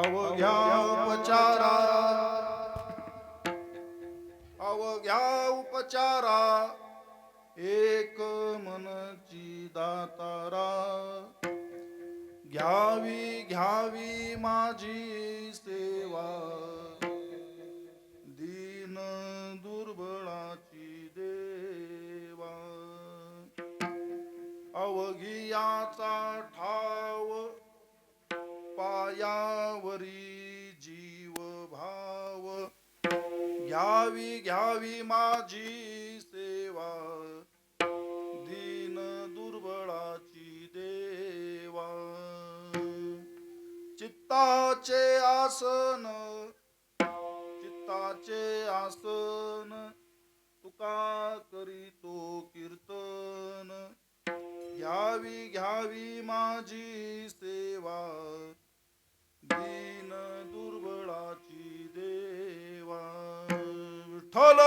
अवघ्या उपचारा अवघ्या उपचारा एक मनची दातारा घ्यावी घ्यावी माझी सेवा दीन दुर्बळाची देवा अवघियाचा ठाव पायावरी जीव भाव घ्यावी घ्यावी माझी सेवा दीन दुर्बळाची देवा चित्ताचे आसन तुका करीतो कीर्तन घ्यावी घ्यावी माझी सेवा दीन दुर्बळाची देवा विठ्ठल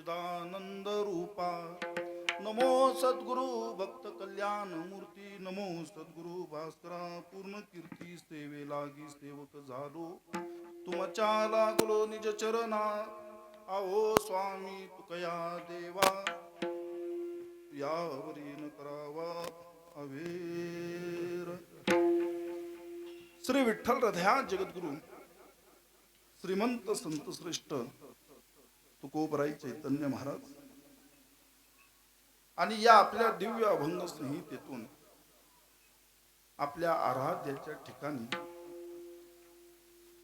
सच्चिदानंद रूपा. नमो सद्गुरु भक्त कल्याण मूर्ती. नमो सद्गुरु भास्करा पूर्ण कीर्ती. सेवे लागी सेवक झालो तुमच्या लागलो निज चरणा. आहो स्वामी तुकया देवा यावरी न करावा अवेर. श्री विठ्ठल हृदया जगद्गुरु श्रीमंत संत श्रेष्ठ तुकोबराई चैतन्य महाराज आणि या आपल्या दिव्य अभंग संहितेतून आपल्या आराध्याच्या ठिकाणी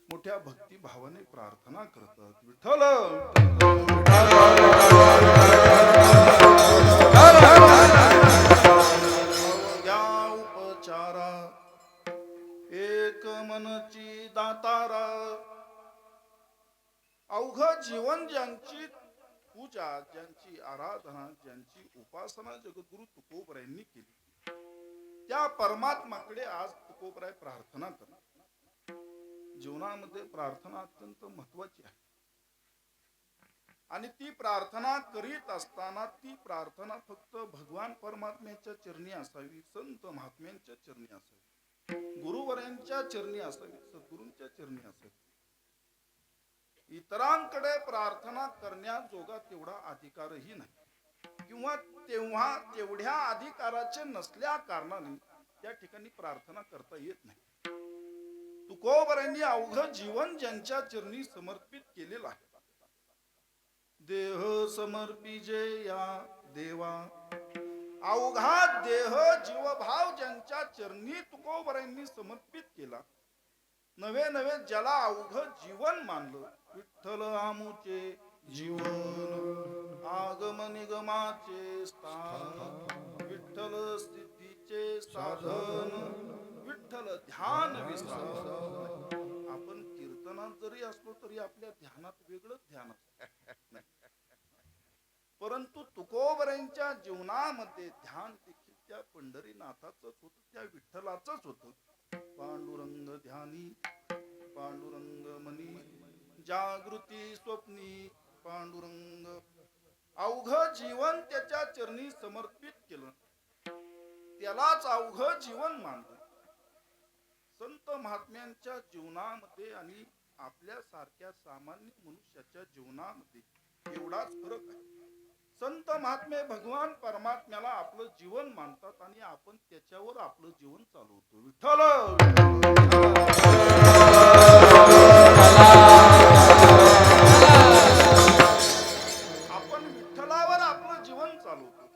मोठ्या भक्ती भावाने प्रार्थना करतात. विठ्ठल अवघ्या उपचारा एक मनची दातारा. अवघ जीवन ज्यांची पूजा, ज्यांची आराधना, ज्यांची उपासना जगद्गुरु तुकोबरायांनी केली त्या परमात्माकडे आज तुकोबराय प्रार्थना करतात. जीवनामध्ये प्रार्थना अत्यंत महत्वाची आहे आणि ती प्रार्थना करीत असताना ती प्रार्थना फक्त भगवान परमात्म्याच्या चरणी असावी, संत महात्म्यांच्या चरणी असावी, गुरुवरांच्या चरणी असावी, सद्गुरूंच्या चरणी असावी. इतरांकडे प्रार्थना करण्याजोगा तेवढा अधिकारही नाही किंवा तेवढ्या अधिकाराचे नसल्या कारणाने त्या ठिकाणी प्रार्थना करता येत नाही. तुकोबरांनी अवघ जीवन ज्यांच्या चरणी समर्पित केलेलं आहे. देह समर्पिजे या देवा. अवघा देह जीवभाव ज्यांच्या चरणी तुकोबरांनी समर्पित केला, नवे नवे ज्याला अवघ जीवन मानलं. विठ्ठल आमुचे जीवन आगम निगमाचे स्थान. विठ्ठल सिद्धीचे साधन. विठ्ठल ध्यान विसाधन. आपण कीर्तनात जरी असलो तरी आपल्या ध्यानात वेगळंच ध्यान असतं, परंतु तुकोबरांच्या जीवनामध्ये ध्यान देखील त्या पंढरीनाथाचंच होतं, त्या विठ्ठलाचंच होतं. पांडुरंग ध्यानी पांडुरंग मनी जागृती स्वप्नी पांडुरंग. अवघ जीवन त्याच्या चरणी समर्पित केलं, त्यालाच अवघ जीवन मानलं. संत महात्म्यांच्या जीवनामध्ये आणि आपल्या सारख्या सामान्य मनुष्याच्या जीवनामध्ये एवढाच फरक आहे. संत महात्मे भगवान परमात्म्याला आपलं जीवन मानतात आणि आपण त्याच्यावर आपलं जीवन चालवतो. विठ्ठल आपण विठ्ठलावर आपलं जीवन चालवतो.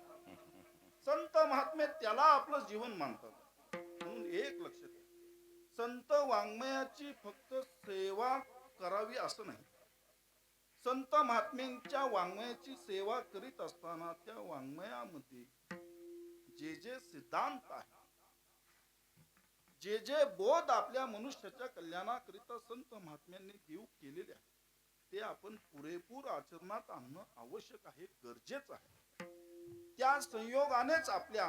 संत महात्मे त्याला आपलं जीवन मानतात. म्हणून एक लक्षात घ्या, संत वाङ्मयाची फक्त सेवा करावी असं नाही. संत महात्म्यांच्या वाङ्मयाची सेवा करीत असताना त्या वाङ्मयामध्ये जे जे सिद्धांत आहे, जे जे बोध आपल्या मनुष्याच्या कल्याणाकरिता संत महात्म्यांनी देऊ केलेले आहे, ते आपण पुरेपूर आचरणात आणणं आवश्यक आहे, गरजेचं आहे. त्या संयोगानेच आपल्या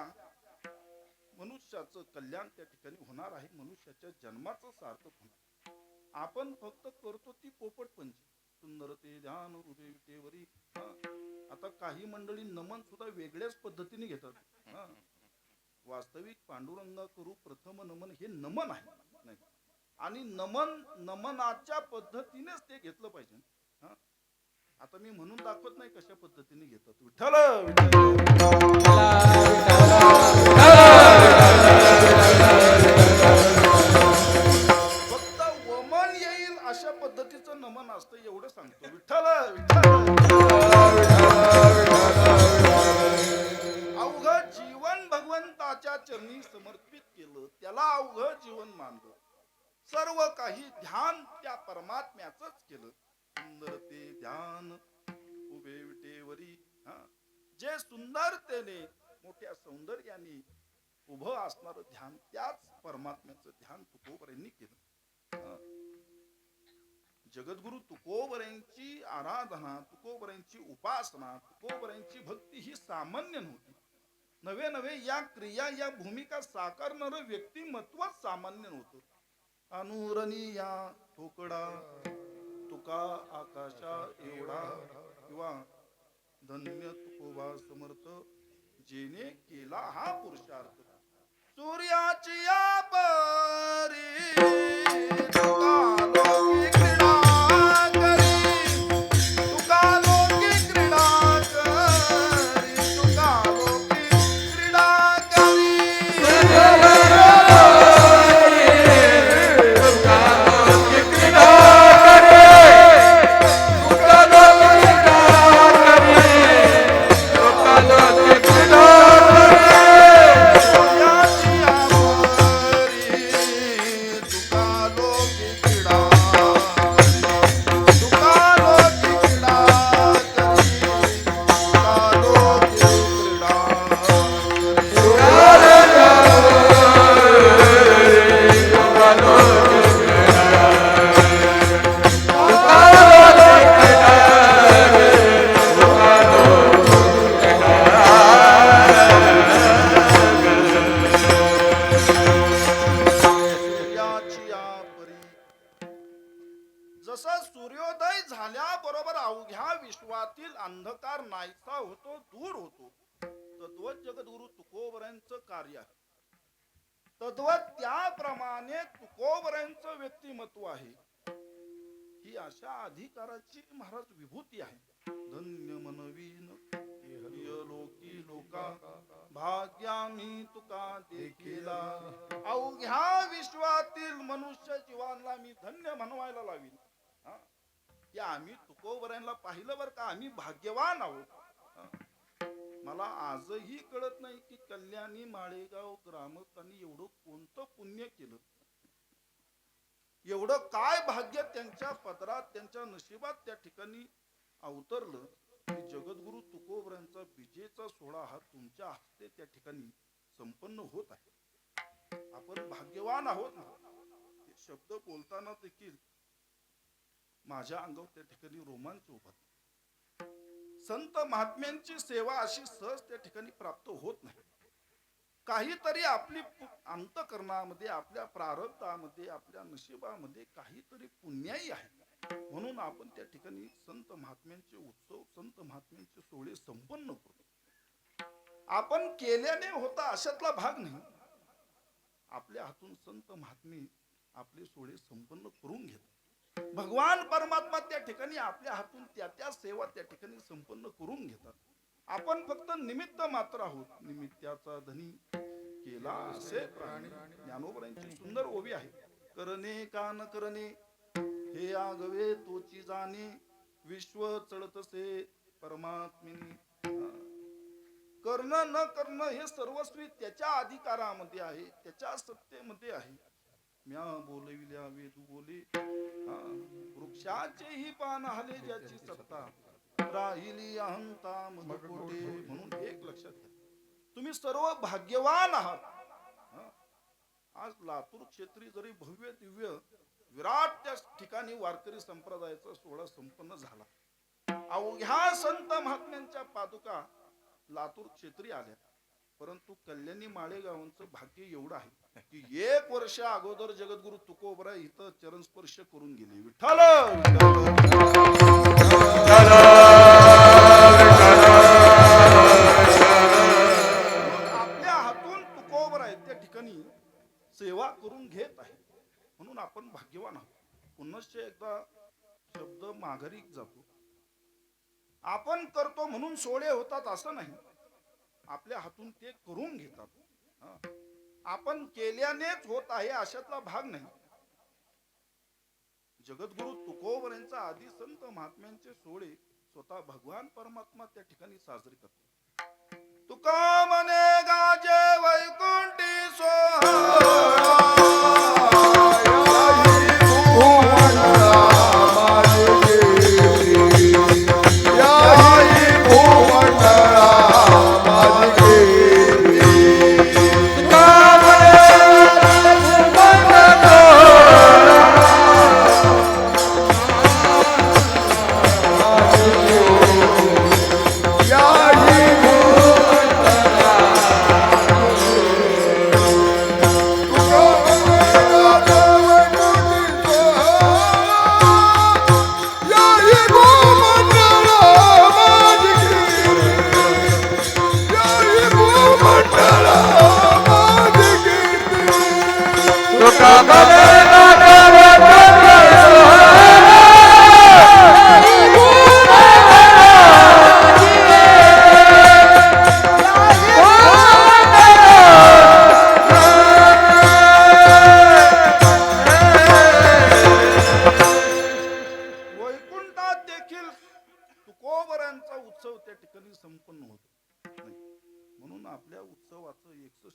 मनुष्याचं कल्याण त्या ठिकाणी होणार आहे, मनुष्याच्या जन्माचं सार्थक होणार. आपण फक्त करतो ती पोपटपंची. सुंदर ते ध्यान हृदय विटेवरी. आता काही मंडळी नमन सुद्धा वेगळ्याच पद्धतीने घेतात. वास्तविक पांडुरंगा करू प्रथम नमन हे नमन आहे नाही, आणि नमनाच्या पद्धतीनेच ते घेतलं पाहिजे. आता मी म्हणून दाखवत नाही कशा पद्धतीने घेतात. विठ्ठल फक्त वमन येईल अशा पद्धतीचं नमन असतं एवढं सांगतो. विठ्ठल अवघ जीवन भगवंताच्या चरणी समर्पित केलं, त्याला अवघ जीवन मानलं. सर्व काही ध्यान त्या परमात्म्याचंच केलं. सुंदर ते ध्यान उभे विटेवरी. जे सुंदरतेने मोठ्या सौंदर्याने उभं असणारं ध्यान, त्याच परमात्म्याचं ध्यान तुकोबरांनी केलं. जगद्गुरु तुकोबरांची आराधना, तुकोबरांची उपासना, तुकोबरांची भक्ती ही सामान्य नव्हती. नवे नवे या क्रिया, या भूमिका साकारणारं व्यक्तिमत्वच सामान्य नव्हतं. अनुरणीया ठोकडा तुका आकाशा एवढा, किंवा धन्य तुकोबा समर्थ जेने केला हा पुरुषार्थ. सूर्याची या परी तुका लोकी क्रीडा करी, तुका लोकी क्रीडा करी, तुका लोकी क्रीडा करी. जसा सूर्योदय झाल्याबरोबर अवघ्या विश्वातील अंधकार नाहीसा होतो, दूर होतो, तद्वत जगद्गुरु तुकोबरायांचं कार्य आहे. तद्वत त्याप्रमाणे तुकोबरायांचं व्यक्तिमत्व आहे. ही अशा अधिकाराची महाराज विभूती आहे. धन्य मनवीन हरिय लोकी लोका, भाग्यामी तुका देखिला. अवघ्या विश्वातील मनुष्य जीवांना मी धन्य म्हणवायला लावीन. की आम्ही तुकोबरायांना पाहिलं बरं का, आम्ही भाग्यवान आहोत. मला आजही कळत नाही की कल्याणी माळेगाव ग्रामस्थांनी एवढं कोणतं पुण्य केलं, एवढं काय भाग्य त्यांच्या पदरात त्यांच्या नशिबात त्या ठिकाणी अवतरलं की जगद्गुरु तुकोबरायांचा विजेचा सोहळा हा तुमच्या हस्ते त्या ठिकाणी संपन्न होत आहे. आपण भाग्यवान आहोत ना. हे शब्द बोलताना देखील माझ्या अंगावर त्या ठिकाणी रोमांच उभा. संत महात्म्यांची सेवा अशी सहज त्या ठिकाणी प्राप्त होत नाही. काहीतरी आपली अंतःकरणामध्ये, आपल्या प्रारब्धामध्ये, आपल्या नशिबामध्ये काहीतरी पुण्याई आहे. म्हणून आपण त्या ठिकाणी संत महात्म्यांचे उत्सव, संत महात्म्यांचे सोहळे संपन्न करतो. आपण केल्याने होता अशातला भाग नाही. आपल्या हातून संत महात्मे आपले सोहळे संपन्न करून घेतात. भगवान परमात्मा त्या ठिकाणी आपल्या हातून त्या सेवा त्या ठिकाणी संपन्न करून घेतात. आपण फक्त निमित्त मात्र आहोत. निमित्ताचा धनी केला असे प्राणी. ज्ञानोबरांची सुंदर ओवी आहे. करणे का न करणे हे आगवे तोची जाणे, विश्व चळतसे परमात्मिनी. करणं न करणं हे सर्वस्वी त्याच्या अधिकारामध्ये आहे, त्याच्या सत्तेमध्ये आहे. म्या बोलविल्या वेदू बोले, वृक्षाचेही पान हले ज्याची सत्ता, राहिली अहंता मधुकोटे. म्हणून एक लक्षात घ्या, तुम्ही सर्व भाग्यवान आहात. आज लातूर क्षेत्री जरी भव्य दिव्य विराट त्या ठिकाणी वारकरी संप्रदायाचा सोहळा संपन्न झाला. अवघ्या संत महात्म्यांच्या पादुका लातूर क्षेत्री आल्या. परंतु कल्याणी माळेगावांचं भाग्य एवढं आहे की 1 वर्ष अगोदर जगद्गुरु तुकोबरा इथं चरणस्पर्श करून गेले. विठ्ठल आपल्या हातून तुकोबरा त्या ठिकाणी सेवा करून घेत आहे. म्हणून आपण भाग्यवान आहोत. पुनश्च एकदा शब्द माघारी जातो. आपण करतो म्हणून सोहळे होतात असं नाही. आपल्या हातून ते करून घेतात. आपण केल्यानेच होत आहे अशातला भाग नाही. जगद्गुरु तुकोबरायांचा आदी संत महात्म्यांचे सोहळे स्वतः भगवान परमात्मा त्या ठिकाणी साजरे करतात. तुका म्हणे गाजे वैकुंठी सोहळा,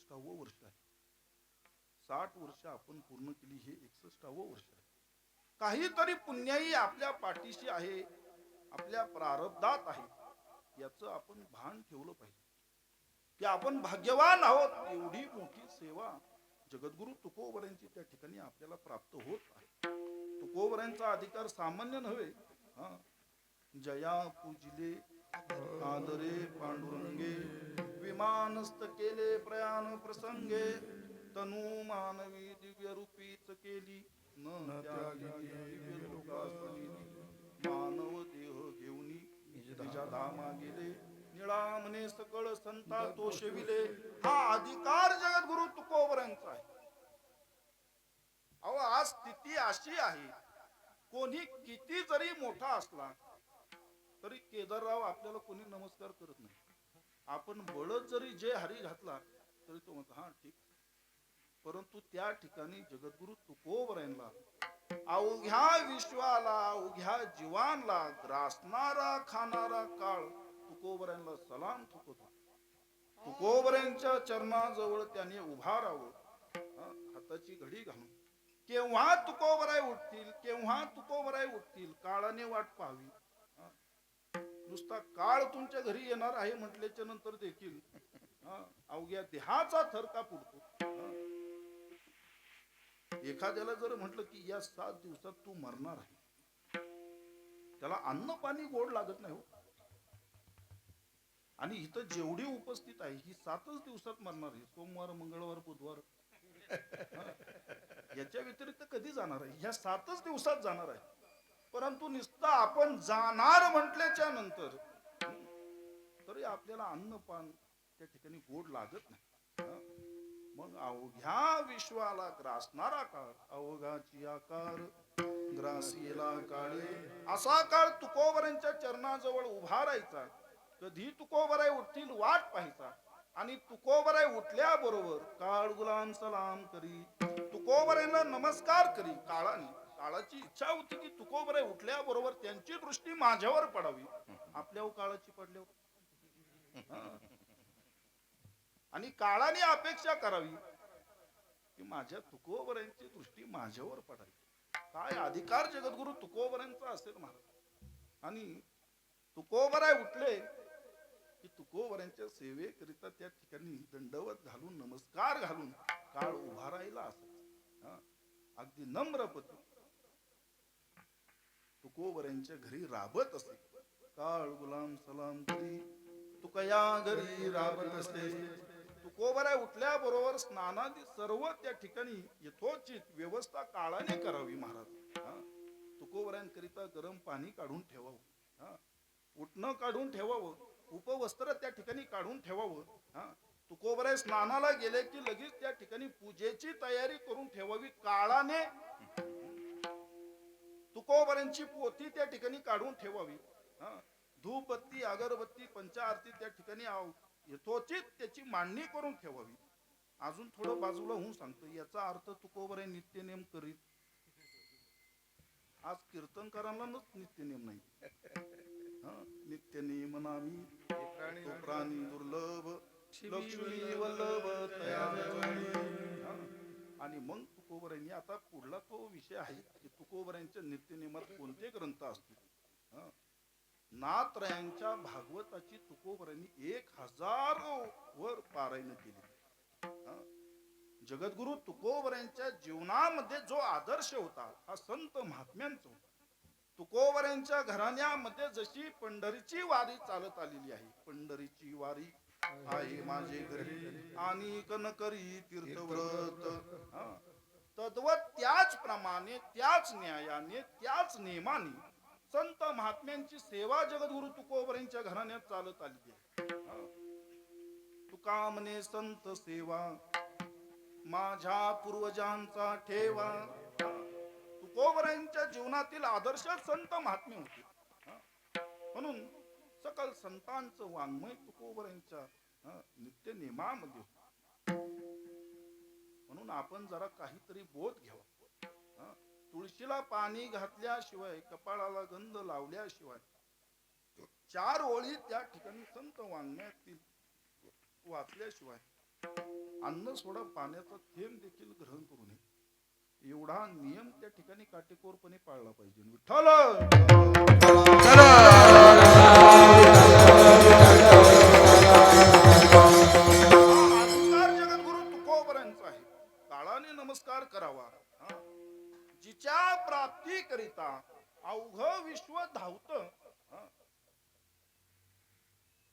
61वं वर्ष आहे. 60 वर्ष आपण पूर्ण केली, हे 61वं वर्ष आहे. काहीतरी पुण्याई आपल्या पाठीशी आहे, आपल्या प्रारब्धात आहे, याचं आपण भान ठेवलं पाहिजे की आपण भाग्यवान आहोत. एवढी मोठी सेवा जगद्गुरु तुकोबऱ्यांची त्या ठिकाणी आपल्याला प्राप्त होत आहे. तुकोबऱ्यांचा अधिकार सामान्य नव्हे. हा, जया पूजिले आदरे पांडुरंगे, विमानस्त केले प्रयाण प्रसंगे, तनु मानवी दिव्य रूपीच केली, न त्यागी दिव्य लोकासनी, मानव देह घेऊनी निजा धामा गेले, निळा म्हणे सकळ संता तोषविले. हा अधिकार जगद्गुरु तुकोबऱ्यांचा आहे. अहो, आज स्थिती अशी आहे, कोणी किती जरी मोठा असला तरी केदारराव आपल्याला कोणी नमस्कार करत नाही. आपण बळच जरी जय हरी घातला तरी तो म्हणतो हा ठीक. परंतु त्या ठिकाणी जगद्गुरु तुकोबऱ्यांना, अवघ्या विश्वाला अवघ्या जीवांना ग्रासणारा खाणारा काळ तुकोबऱ्यांना सलाम ठोकतो. तुकोबऱ्यांच्या चरणाजवळ त्याने उभा राहावं, हाताची घडी घालून. केव्हा तुकोबराय उठतील, केव्हा तुकोबराय उठतील, काळाने वाट पाहावी. नुसता काळ तुमच्या घरी येणार आहे म्हटल्याच्या नंतर देखील अवघ्या देहाचा थरका पुरतो. एखाद्याला जर म्हटलं की या 7 दिवसात तू मरणार आहे, त्याला अन्न पाणी गोड लागत नाही हो. आणि इथं जेवढी उपस्थित आहे ही 7च दिवसात मरणार आहे. सोमवार, मंगळवार, बुधवार, याच्या व्यतिरिक्त कधी जाणार आहे? ह्या 7च दिवसात जाणार आहे. परंतु नुसतं आपण जाणार म्हटल्याच्या नंतर तरी आपल्याला अन्नपान त्या ठिकाणी गोड लागत नाही. मग अवघ्या विश्वाला ग्रासणारा काळ, अवघाची आकार ग्रासीला काळे, असा काळ तुकोबऱ्यांच्या चरणाजवळ उभा राहायचा. कधी तुकोबराय उठतील वाट पाहायचा. आणि तुकोबराय उठल्याबरोबर काळ गुलाम सलाम करी, तुकोबऱ्यांना नमस्कार करी. काळाची इच्छा होती की तुकोबराय उठल्याबरोबर त्यांची दृष्टी माझ्यावर पडावी. आपल्यावर काळाची पडल्यावर आणि काळाने अपेक्षा करावी की माझ्या तुकोबऱ्यांची दृष्टी माझ्यावर पडावी. काय अधिकार जगद्गुरु तुकोबऱ्यांचा असेल महाराज. आणि तुकोबराय उठले की तुकोबऱ्यांच्या सेवेकरिता त्या ठिकाणी दंडवत घालून, नमस्कार घालून काळ उभा राहिला असायचा. अगदी नम्रपती तुकोबऱ्यांच्या घरी राबत असे. काळ गुलाम सलाम करी, तुकया घरी राबत असे. तुकोबराय उठल्याबरोबर स्नानादी सर्व त्या ठिकाणी यथोचित व्यवस्था काळाने करावी महाराज. तुकोबऱ्यांकरिता गरम पाणी काढून ठेवावं, उठणं काढून ठेवावं, उपवस्त्र त्या ठिकाणी काढून ठेवावं. तुकोबराय स्नानाला गेले की लगेच त्या ठिकाणी पूजेची तयारी करून ठेवावी काळाने. तुकोबऱ्यांची पोथी त्या ठिकाणी काढून ठेवावी. धूपबत्ती, अगरबत्ती, पंचाआरती त्या ठिकाणी यथोचित त्याची मांडणी करून ठेवावी. अजून थोडं बाजूला होऊन सांगतो, याचा अर्थ तुकोबराय नित्यनेम करीत. आज कीर्तनकारांना नित्यनेम नाही. नित्यनेम नामी तो प्राणी दुर्लभ, लक्ष्मी वल्लभ तया. आणि मग तुकोबऱ्यांनी, आता पुढला तो विषय आहे की तुकोबऱ्यांच्या नित्यनेमात कोणते ग्रंथ असतील. नात्रयांच्या भागवताची तुकोबऱ्यांनी 1000 वर पारायण केली. जगद्गुरु तुकोबऱ्यांच्या जीवनामध्ये जो आदर्श होता हा संत महात्म्यांचा होता. तुकोबऱ्यांच्या घराण्यामध्ये जशी पंढरीची वारी चालत आलेली आहे, पंढरीची वारी आहे माझे घरी आणि कन करी तीर्थव्रत, तद्वत त्याचप्रमाणे, त्याच न्यायाने, त्याच नियमाने संत महात्म्यांची सेवा जगद्गुरु तुकोबऱ्यांच्या घराण्यात चालत आलेली आहे. तुका म्हणे संत सेवा माझ्या पूर्वजांचा ठेवा. तुकोबऱ्यांच्या जीवनातील आदर्श संत महात्मे होते. म्हणून सकल संतांचं वाङ्मय तुकोबऱ्यांच्या नित्य नेमामध्ये होते. म्हणून आपण जरा काहीतरी बोध घ्यावा. तुळशीला पाणी घातल्याशिवाय, कपाळाला गंध लावल्याशिवाय 4 ओळी त्या ठिकाणी संत वाङ्मयातील वाचल्याशिवाय अन्न सोडा पाण्याचा थेंब देखील ग्रहण करू नये, एवढा नियम त्या ठिकाणी काटेकोरपणे पाळला पाहिजे. विठ्ठल अधिकार जगद्गुरु तुकोबरांचा आहे. काळाने नमस्कार करावा. जिच्या प्राप्ती करिता अवघ विश्व धावत,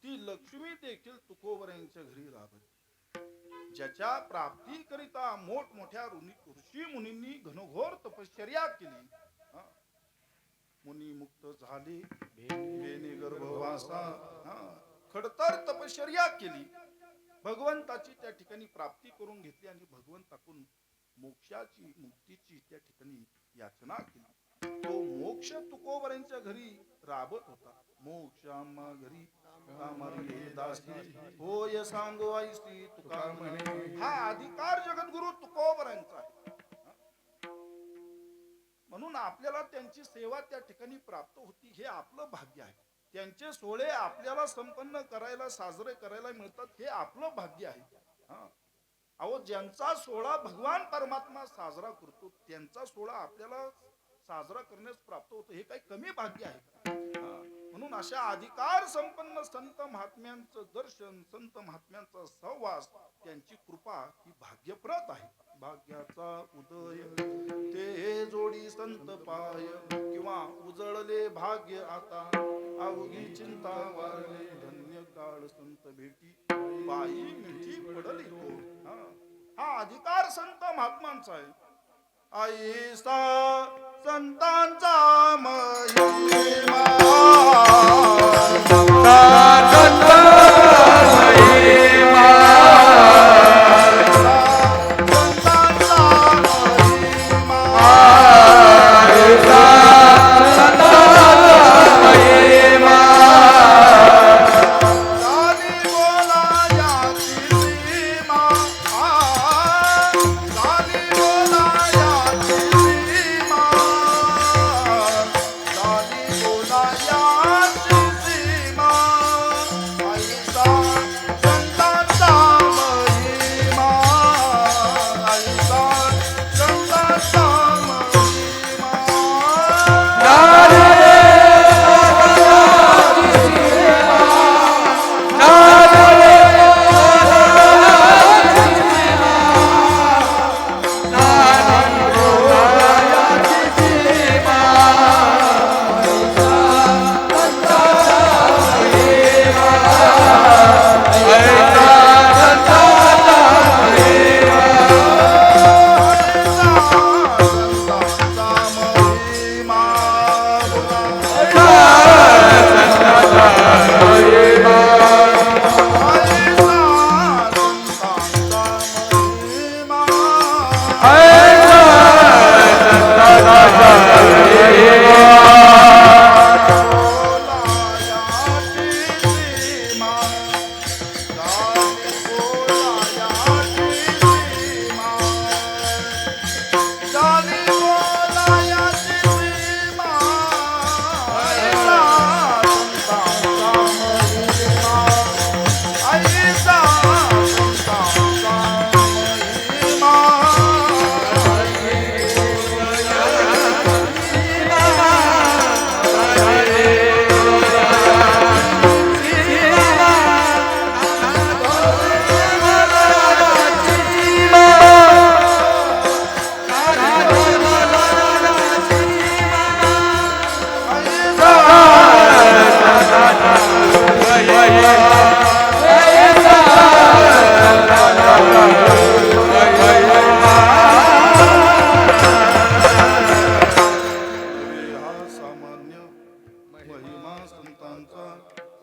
ती लक्ष्मी देखील तुकोबरांच्या घरी राबत. ज्याच्या प्राप्ती करिता मोठमोठ्या ऋषी मुनींनी घनघोर तपश्चर्या केली, मुनी मुक्त झाले, बेने गर्भवासा, खडतर तपश्चर्या केली, भगवंताची त्या ठिकाणी प्राप्ती करून घेतली आणि भगवंताकडून मोक्षाची मुक्तीची त्या ठिकाणी याचना केली. तो मोक्ष तुकोबरांच्या घरी राबत होता. मोक्ष आम्हा घरी होय सांगो ऐसी तुका म्हणे. हा अधिकार जगद्गुरु तुकोबरांचा आहे. म्हणून आपल्याला त्यांची सेवा त्या ठिकाणी प्राप्त होती, हे आपलं भाग्य आहे. त्यांचे सोहळे आपल्याला संपन्न करायला, साजरे करायला मिळतात, हे आपलं भाग्य आहे. अहो, ज्यांचा सोहळा भगवान परमात्मा साजरा करतो, त्यांचा सोहळा आपल्याला साजरा करण्यास प्राप्त होतो, हे काही कमी भाग्य आहे. म्हणून अशा अधिकार संपन्न संत महात्म्यांचं दर्शन, संत महात्म्यांचा सहवास, त्यांची कृपा ही भाग्यप्रद आहे. भाग्याचा उदय ते जोडी संत पाय, किंवा उजळले भाग्य आता अवघी चिंता वारले, धन्य काळ संत भेटी बाई मिठी पडली तो. हा अधिकार संत महात्मांचा आहे. ऐसा संतांचा महिमा,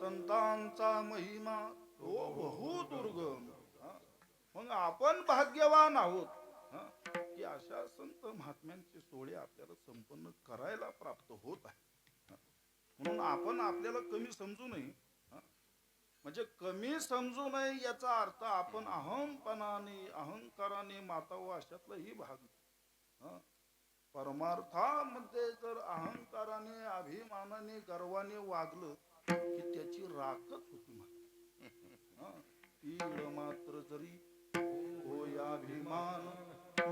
संतांचा महिमा तो बहु दुर्गम. मग आपण भाग्यवान आहोत की अशा संत महात्म्यांचे सोहळे आपल्याला संपन्न करायला प्राप्त होत आहे. म्हणून आपण आपल्याला कमी समजू नये. म्हणजे कमी समजू नये याचा अर्थ आपण अहंपणाने, अहंकाराने माताव अशातलाही भाग. परमार्थामध्ये जर अहंकाराने, अभिमानाने, गर्वाने वागलं की त्याची राखच होती. तीळ मात्र जरी अभिमान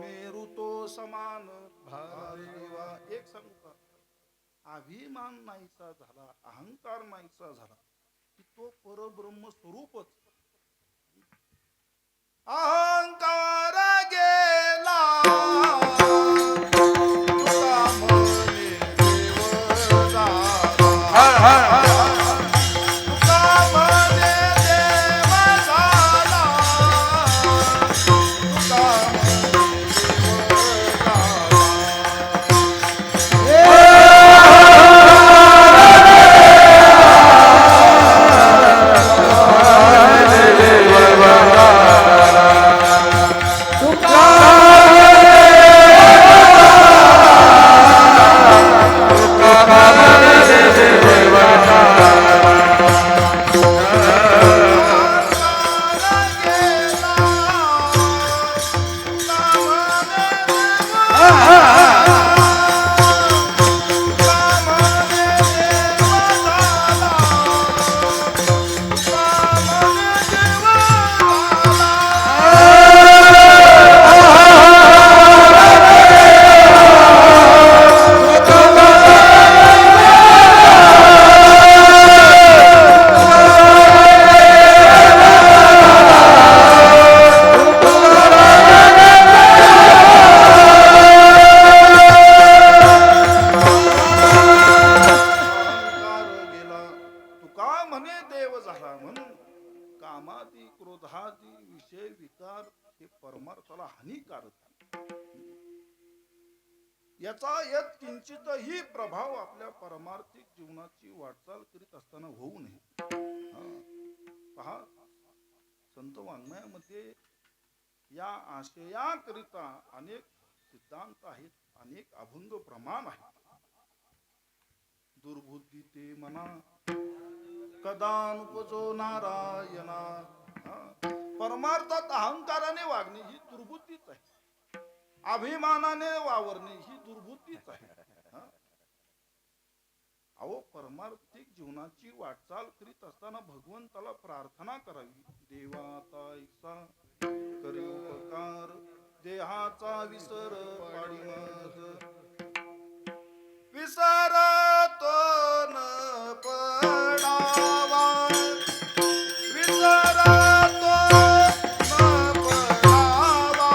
मेरू तो समान भादेवा. एक सांगू का, अभिमान नाहीसा झाला, अहंकार नाहीसा झाला की तो परब्रह्म स्वरूपच. अहंकार गेला तुका म्हणे देव झाला. तुका म्हणे देव झाला. तुका कामादी क्रोधादी विषय विकार हे परमार्थाला हानिकारक. याचा यत किंचितही प्रभाव आपल्या परमार्थिक जीवनाची वाटचाल करीत असताना होऊ नये. पहा, संत वाङ्मयामध्ये या आशयाकरिता अनेक सिद्धांत आहेत, अनेक अभंग प्रमाण आहेत. दुर्बुद्धी ते मना कदानुपजो नारायणा. परमार्थात अहंकाराने वागणे ही दुर्बुद्धीच आहे. अभिमानाने वावरणे ही दुर्बुद्धीच आहे. अहो, परमार्थिक जीवनाची वाटचाल करीत असताना भगवंताला प्रार्थना करावी. देवाता ऐसा करी उपकार, देहाचा विसर पाडी मज. विसरतो न पडावा, विसरतो न पडावा,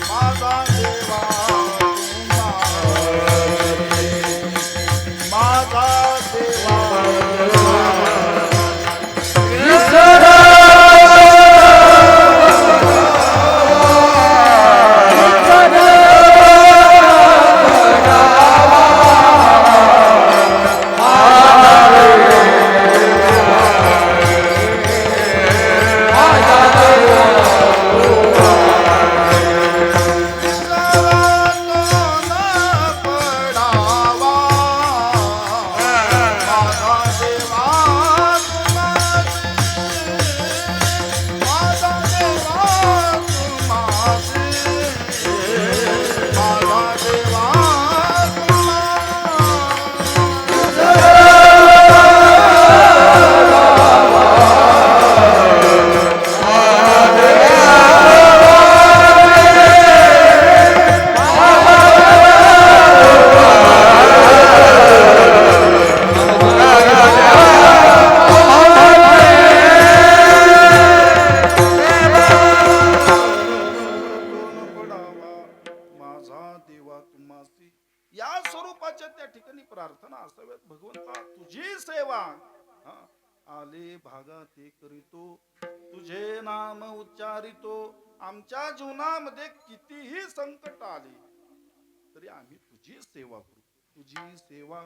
माझा देवा माझा देवा. या स्वरूपाच्या त्या ठिकाणी प्रार्थना असाव्यात. भगवंता तुझी सेवा आले भागा ते करीतो, तुझे नाम उच्चारितो. आमच्या जीवनामध्ये कितीही संकट आले तरी आम्ही तुझी सेवा करू. तुझी सेवा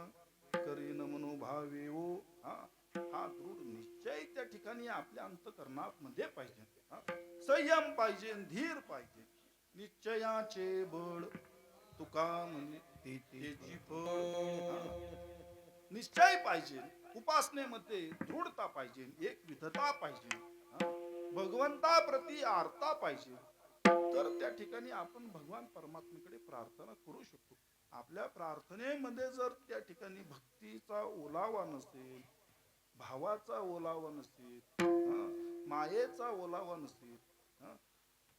करीन मनोभावे ओ. हा दृढ निश्चय त्या ठिकाणी आपल्या अंतकरणात मध्ये पाहिजे. संयम पाहिजे, धीर पाहिजे, निश्चयाचे बळ तुका म्हणे तेची फळ. निश्चय पाहिजे, उपासनेमध्ये दृढता पाहिजे, एक विधता पाहिजे, भगवंताप्रती आर्ता पाहिजे. तर त्या ठिकाणी आपण भगवान परमात्मेकडे प्रार्थना करू शकतो. आपल्या प्रार्थनेमध्ये जर त्या ठिकाणी भक्तीचा ओलावा नसेल, भावाचा ओलावा नसेल, मायेचा ओलावा नसेल हं?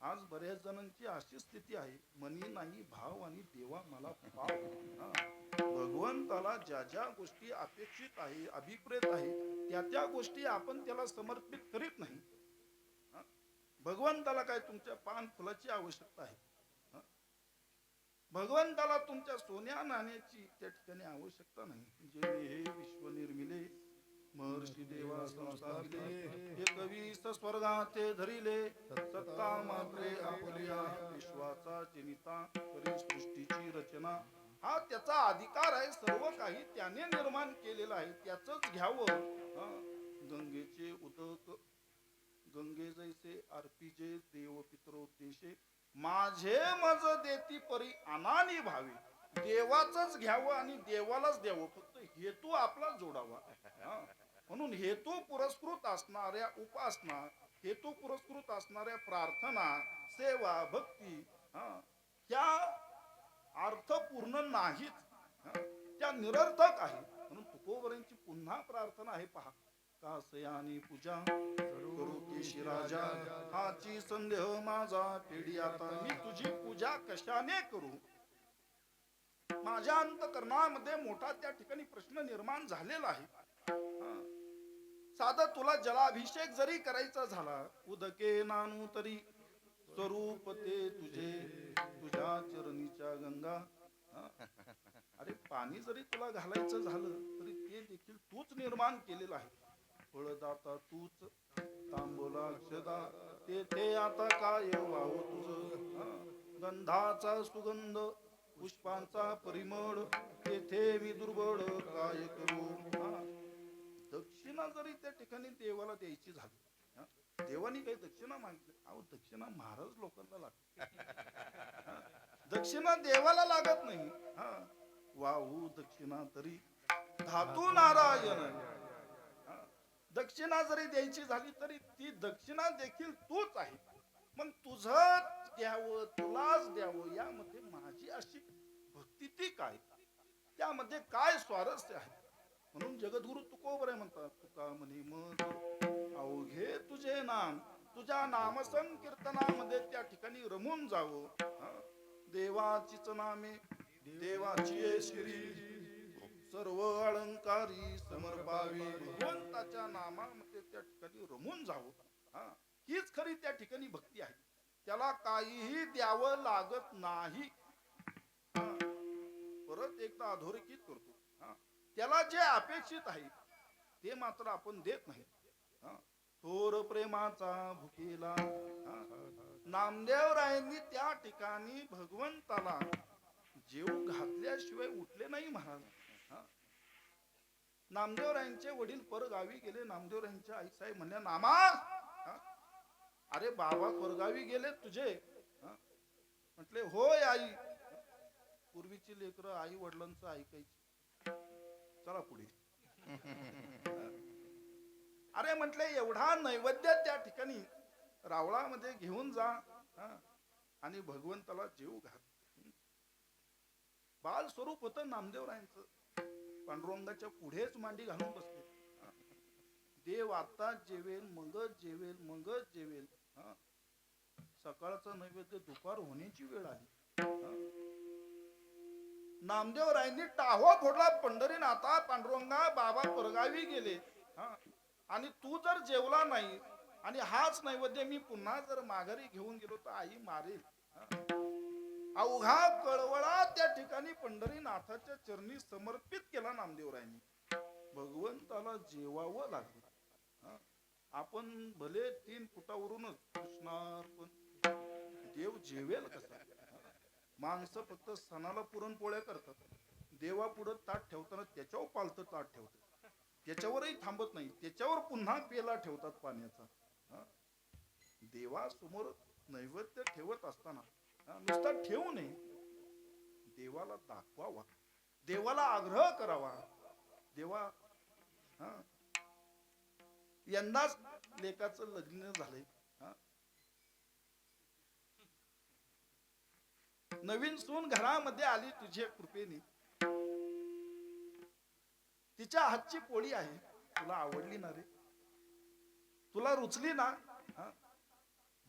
आज बऱ्याच जणांची अशी स्थिती आहे, मनी नाही भाव आणि देवा मला पाव. हं? भगवंताला ज्या ज्या गोष्टी अपेक्षित आहे, अभिप्रेत आहे, त्या त्या गोष्टी आपण त्याला समर्पित करीत नाही. हं? भगवंताला काय तुमच्या पान फुलाची आवश्यकता आहे? हं? भगवंताला तुमच्या सोन्या नाण्याची त्या ठिकाणी आवश्यकता नाही. जे हे विश्व निर्मिले महर्षी देवा संस्थापिले, हे कवी स्वर्गाते धरिले, सत्ता मात्रे आपल्या विश्वाचा जनिता करी सृष्टीची रचना. हा त्याचा अधिकार आहे, सर्व काही त्याने निर्माण केलेलं आहे, त्याच घ्यावं. हं? गंगेचे उदक गंगे जैसे अर्पिजे देव पितरोद्देशे, माझे मज देती परी अनानी भावे. देवाचंच घ्यावं आणि देवालाच द्यावं, फक्त हेतू आपला जोडावा. हा. म्हणून हेतू पुरस्कृत असणाऱ्या उपासना, हेतू पुरस्कृत असणाऱ्या प्रार्थना, सेवा, भक्ती, हा, ह्या अर्थपूर्ण नाहीत. हा, त्या निरर्थक आहे. म्हणून तुकोबरांची पुन्हा प्रार्थना आहे पहा. कासयानी पूजा करू केशी राजा, हाची संदेह माझा फेडी आता. मी तुझी पूजा कशाने करू? माझ्या अंतकरणामध्ये मोठा त्या ठिकाणी प्रश्न निर्माण झालेला आहे. साधा तुला जलाभिषेक जरी करायचा झाला, उदके नानू तरी स्वरूप ते तुझे, तुझ्या चरणीच्या गंगा. अरे पाणी जरी तुला घालायचं झालं तरी ते देखील तूच निर्माण केलेलं आहे. फळदाता तूच, तांबोला अक्षदा तेथे आता काय वाव तुझ. गंधाचा सुगंध, पुष्पांचा परिमळ, तेथे मी दुर्बळ काय करू. दक्षिणा जरी त्या ठिकाणी देवाला द्यायची झाली, देवानी काही दक्षिणा मागितली, अहो दक्षिणा महाराज लोकांना लागते, दक्षिणा देवाला लागत नाही. हा, वाहू दक्षिणा तरी धातू नारायण. दक्षिणा जरी द्यायची झाली तरी ती दक्षिणा देखील तूच आहे. मग तुझं द्यावं, तुलाच द्यावं, यामध्ये माझी अशी भक्ती ती काय, त्यामध्ये काय स्वारस्य आहे? म्हणून जगद्गुरु तुकोबरे म्हणतात, तुका म्हणे मग अवघे तुझे नाम, तुझ्या नामसंकीर्तनामध्ये त्या ठिकाणी रमून जावं. देवाचीच नामे देवाची श्री, सर्व अलंकारी समर्पावी. भगवंताच्या नामामध्ये त्या ठिकाणी रमून जावं. हा, हीच खरी त्या ठिकाणी भक्ती आहे. त्याला काहीही द्यावं लागत नाही. परत एकदा अधोरेखित करतो, त्याला जे अपेक्षित आहे ते मात्र आपण देत नाही. थोर प्रेमाचा भुकेला. नामदेवरायांनी त्या ठिकाणी भगवंताला जेव घातल्याशिवाय उठले नाही महाराज. नामदेवरायांचे वडील परगावी गेले. नामदेवरायांच्या आई साहेब म्हणल्या, नामा, अरे बाबा परगावी गेले तुझे? म्हटले होय आई. पूर्वीची लेकरं आई वडिलांचं ऐकायची. चला पुढे. अरे म्हटले एवढा नैवेद्य त्या ठिकाणी रावळामध्ये घेऊन जा आणि भगवंताला जेव घाल. बाल स्वरूप होतं नामदेवरायांचं. पांडुरंगाच्या पुढेच मांडी घालून बसले. देव आता जेवेल, मगच जेवेल, मगच जेवेल. सकाळचं नैवेद्य दुपार होण्याची वेळ आली. नामदेवरायांनी टाहो फोडला, पंढरीनाथा पांडुरंगा बाबा परगावी गेले, आणि तू जर जेवला नाही आणि हाच नैवेद्य मी पुन्हा जर माघारी घेऊन गेलो तर आई मारेल. अवघा कळवळा त्या ठिकाणी पंढरीनाथाच्या चरणी समर्पित केला नामदेवरायांनी. भगवंताला जेवावं लागलं. आपण भले 3 फुटावरूनच कृष्णार्पण, देव जेवेल कसा? माणसं फक्त सणाला पुरणपोळ्या करतात, देवा पुढं ताट ठेवताना त्याच्यावर पालतं ताट ठेवतात, त्याच्यावरही थांबत नाही, त्याच्यावर पुन्हा पेला ठेवतात पाण्याचा. देवासमोर नैवेद्य ठेवत असताना नुसता ठेवू नये, देवाला दाखवावा, देवाला आग्रह करावा. देवा, यंदाच लेकाचं लग्न झालंय, नवीन सून घरामध्ये आली तुझ्या कृपेने, तिच्या हातची पोळी आहे, तुला आवडली ना रे? तुला रुचली ना?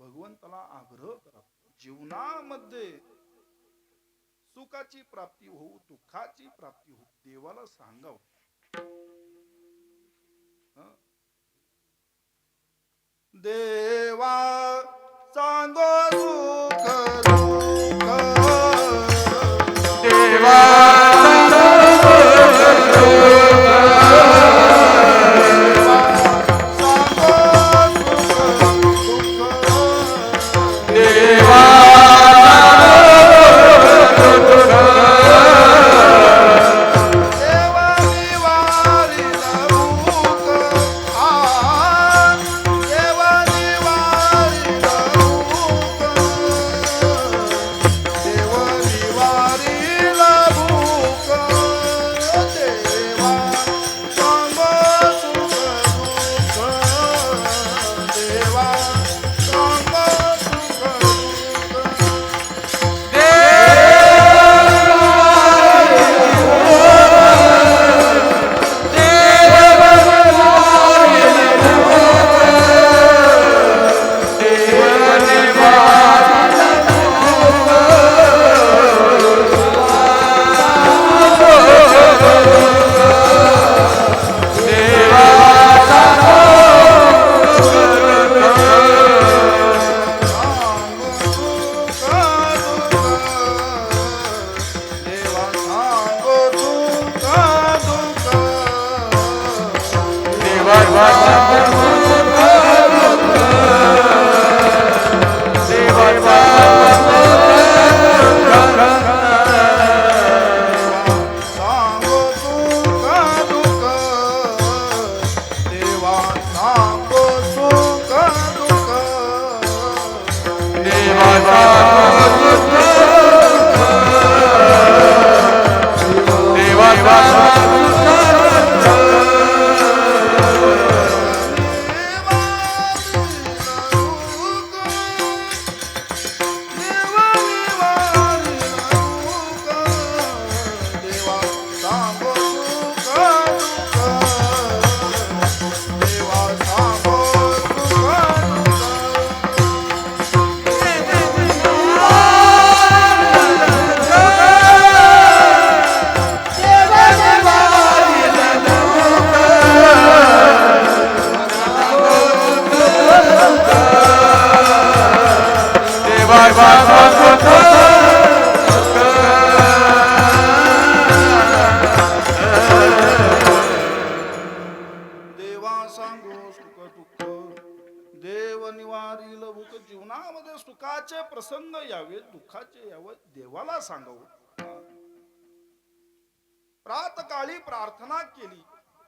भगवंताला आग्रह करा. जीवनामध्ये सुखाची प्राप्ती होऊ, दुःखाची प्राप्ती होऊ, देवाला सांगावं. देवा सांगो सुख दुःख, देवा जीवनामध्ये सुखाचे प्रसंग यावे, दुःखाचे यावे, देवाला सांगावं. प्रातकाळी प्रार्थना केली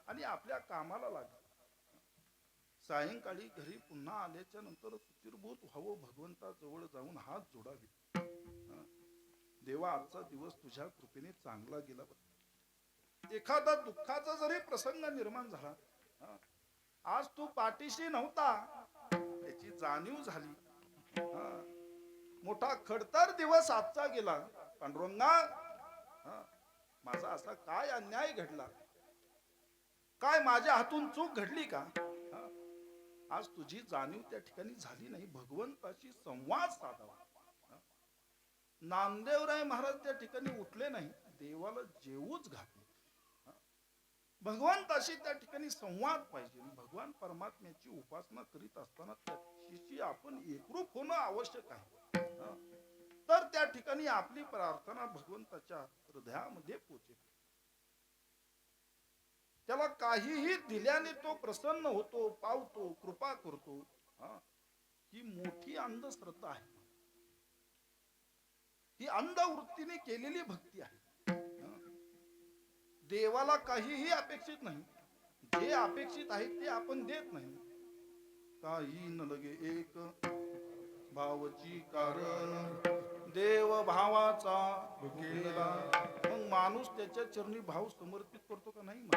आणि आपल्या कामाला लागली. सायंकाळी घरी पुन्हा आल्याच्या नंतर सुचिरभूत व्हावं, भगवंताजवळ जाऊन हात जोडावे. देवा, आजचा दिवस तुझ्या कृपेने चांगला गेला. एखादा दुःखाचा जरी प्रसंग निर्माण झाला, आज तू पाठीशी नव्हता याची जाणीव झाली. मोठा खडतर दिवस आजचा गेला. पांडुरंगा, माझा असा काय अन्याय घडला, काय माझ्या हातून चूक घडली का? आज तुझी जाणीव त्या ठिकाणी झाली नाही. भगवंताशी संवाद साधावा. नामदेवराय महाराज त्या ठिकाणी उठले नाही, देवाला जेवूच घातले. भगवंताशी त्या ठिकाणी संवाद पाहिजे. भगवान परमात्म्याची उपासना करीत असताना त्याची आपण एकरूप होणं आवश्यक आहे. तर त्या ठिकाणी आपली प्रार्थना भगवंताच्या हृदयामध्ये पोचेल. त्याला काहीही दिल्याने तो प्रसन्न होतो, पावतो, कृपा करतो. ही मोठी अंधश्रद्धा आहे. ही अंधवृत्तीने केलेली भक्ती आहे. देवाला काहीही अपेक्षित नाही. जे अपेक्षित आहे ते आपण देत नाही. काही न लगे एक भावची कारण देव भावाचा भुकेला. मग माणूस त्याच्या चरणी भाव समर्पित करतो का नाही?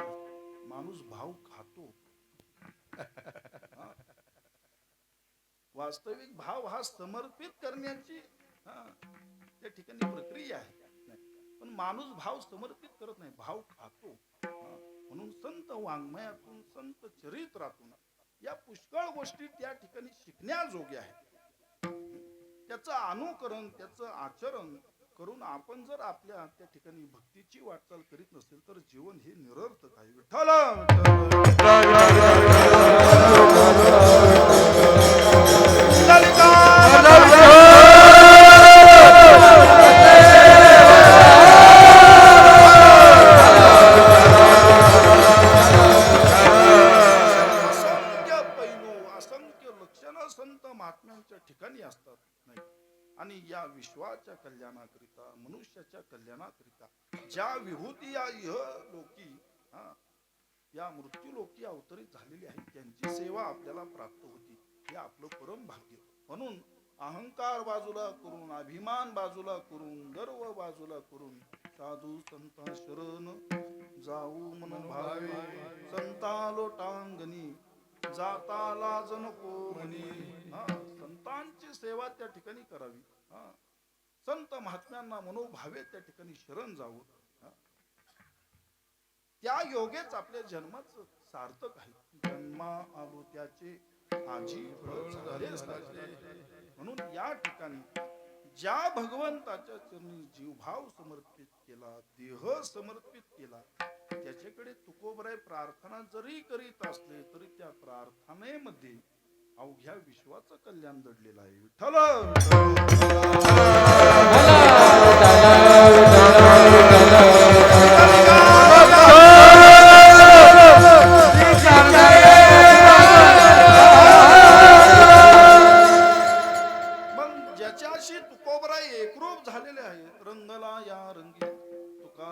माणूस भाव खातो. वास्तविक भाव हा समर्पित करण्याची त्या ठिकाणी प्रक्रिया आहे. पण माणूस भाव समर्पित करत नाही, भाव खातो. म्हणून संत वाङ्मयातून, संत चरित्रातून या पुष्कळ गोष्टी त्या ठिकाणी शिकण्याजोग्या आहेत. त्याचं अनुकरण, त्याचं आचरण करून आपण जर आपल्या त्या ठिकाणी भक्तीची वाटचाल करीत नसेल तर जीवन हे निरर्थक आहे. विठ्ठल असंख्य पैलू, असंख्य लक्षणं संत महात्म्यांच्या ठिकाणी असतात नाही. आणि या विश्वाच्या कल्याणाकरिता, मनुष्याच्या कल्याणाकरिता ज्या विभूती या इहलोकी या मृत्यूलोकी अवतरित झालेली आहे त्यांची सेवा आपल्याला प्राप्त होती. हे आपलं परम भाग्य. म्हणून अहंकार बाजूला करून, अभिमान बाजूला करून, गर्व बाजूला करून साधू संता शरण जाऊ मन भावे, संता लोटांगणी जाता लाज नको म्हणी. संतांची सेवा त्या ठिकाणी करावी. संत महात्म्यांना मनोभावे त्या ठिकाणी शरण जावं. त्या योगेच आपल्या जन्माचं सार्थक आहे. जन्मा आलो त्याचे आजी झाले. म्हणून या ठिकाणी ज्या भगवंताच्या चरणी जीवभाव समर्पित केला, देह समर्पित केला, त्याच्याकडे तुकोबराय प्रार्थना जरी करीत असले तरी त्या प्रार्थनेमध्ये अवघ्या विश्वाचं कल्याण दडलेलं आहे. मग ज्याच्याशी तुकोबराय एकरूप झालेले आहेत, रंगला या रंगी तुका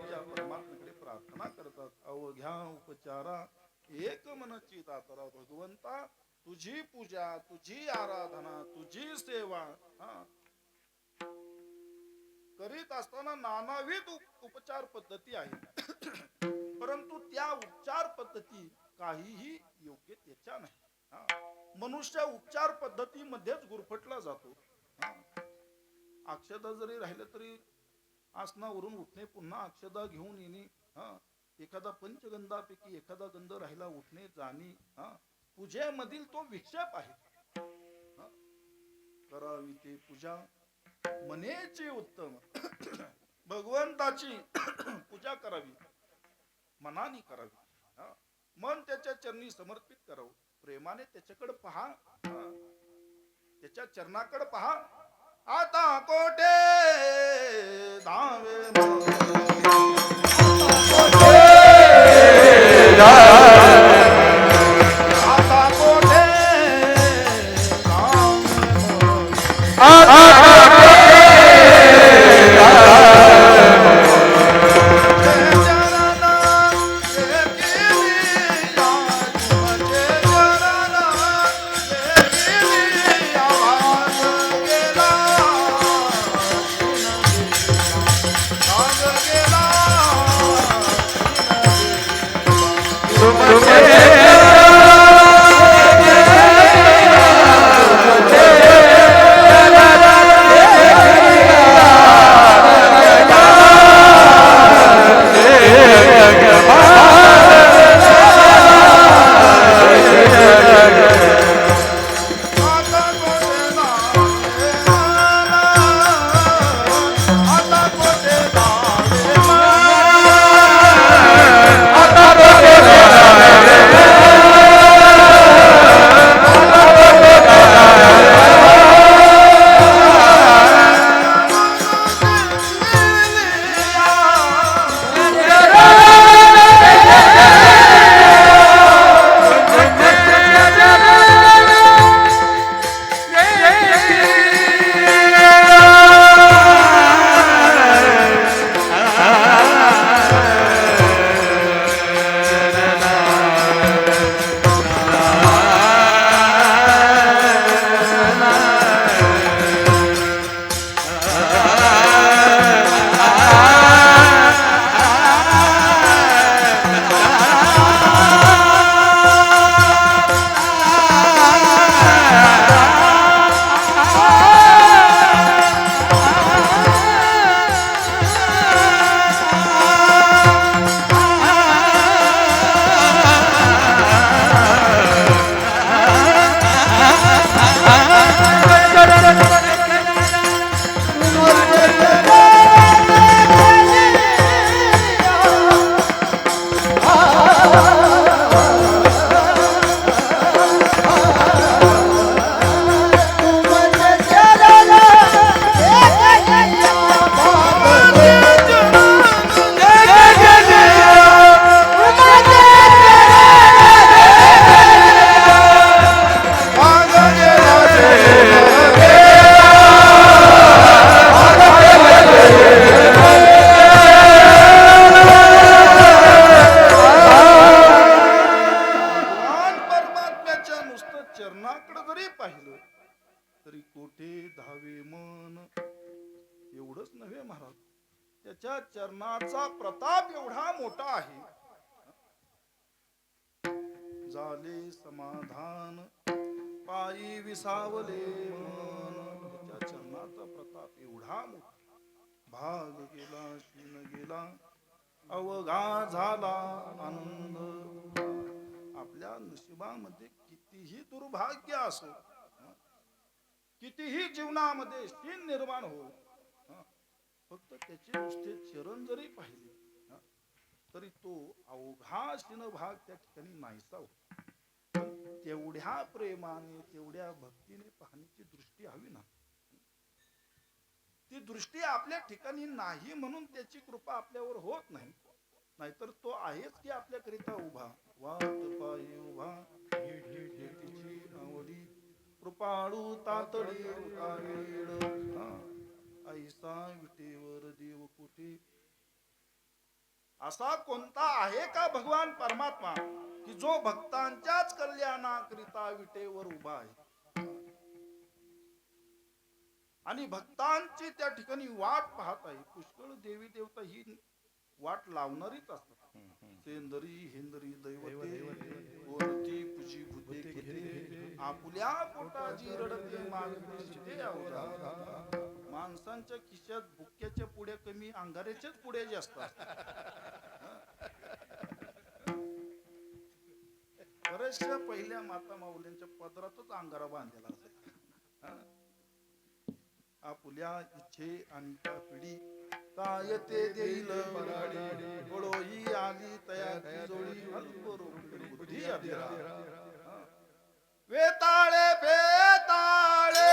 त्या परमात्म्याकडे प्रार्थना करतात. अवघ्या उपचारा एक मनची तातरा. भगवंता तुझी पूजा, तुझी आराधना, तुझी सेवा करीत असताना नानाविध उपचार पद्धती आहेत. परंतु त्या उपचार पद्धती काहीही योग्य त्याच्या नाही. मनुष्य उपचार पद्धतीमध्येच गुरफटला जातो. अक्षता जरी राहिलं तरी आसनावरून उठणे, पुन्हा अक्षता घेऊन येणे, एखादा पंचगंधापैकी एखादा गंध राहिला उठणे जाणे, पूजेमधील तो विक्षेप आहे. करावी ते पूजा मनेची उत्तम. भगवंताची पूजा करावी, मनाने करावी. मन त्याच्या चरणी समर्पित करावं, प्रेमाने त्याच्याकडे पहा, त्याच्या चरणाकडे पहा. आता कोठे धावे आता कोठे तरी कोठे धावे मन. एवढंच नव्हे महाराज, त्याच्या चरणाचा प्रताप एवढा मोठा आहे. झाले समाधान पायी विसावले मन. त्याच्या चरणाचा प्रताप एवढा मोठा. भाग गेला शीन गेला अवघा झाला आनंद. आपल्या नशिबामध्ये कितीही दुर्भाग्य असो, कितीही जीवनामध्ये शीन निर्माण हो, फक्त त्याचे नुसते चरण जरी पाहिले तरी तो अवघा शीन भाग त्या ठिकाणी नाहीसा होतो. पण तेवढ्या प्रेमाने तेवढ्या भक्तीने पाहण्याची दृष्टी हवी ना. ती दृष्टी आपल्या ठिकाणी नाही म्हणून त्याची कृपा आपल्यावर होत नाही. नाहीतर तो आहेच की आपल्याकरिता उभा. वाट पायी उभा तिची आवडी कृपाळू तातडी ऐसा विटेवर देव कुठे. असा कोणता आहे का भगवान परमात्मा की जो भक्तांच्याच कल्याणाकरिता विटेवर उभा आहे आणि भक्तांची त्या ठिकाणी वाट पाहत आहे. पुष्कळ देवी देवता ही वाट लावणारीच असतात. सेंदरी हिंदरी दैवते वरती पुजी बुद्धे घेते आपुल्या पोटाची रडते मागते सीते अवघा. माणसांच्या खिशात बुक्क्याच्या पुढे कमी अंगाऱ्याच्याच पुढे जास्त असतात. बऱ्याचशा पहिल्या माता माऊलींच्या पदरातच अंगारा बांधलेला असायचा. आपुल्या इच्छे आणि पिढी काय ते देईल पडोई आली तया जोडी बुद्धी वेताळे बेताळे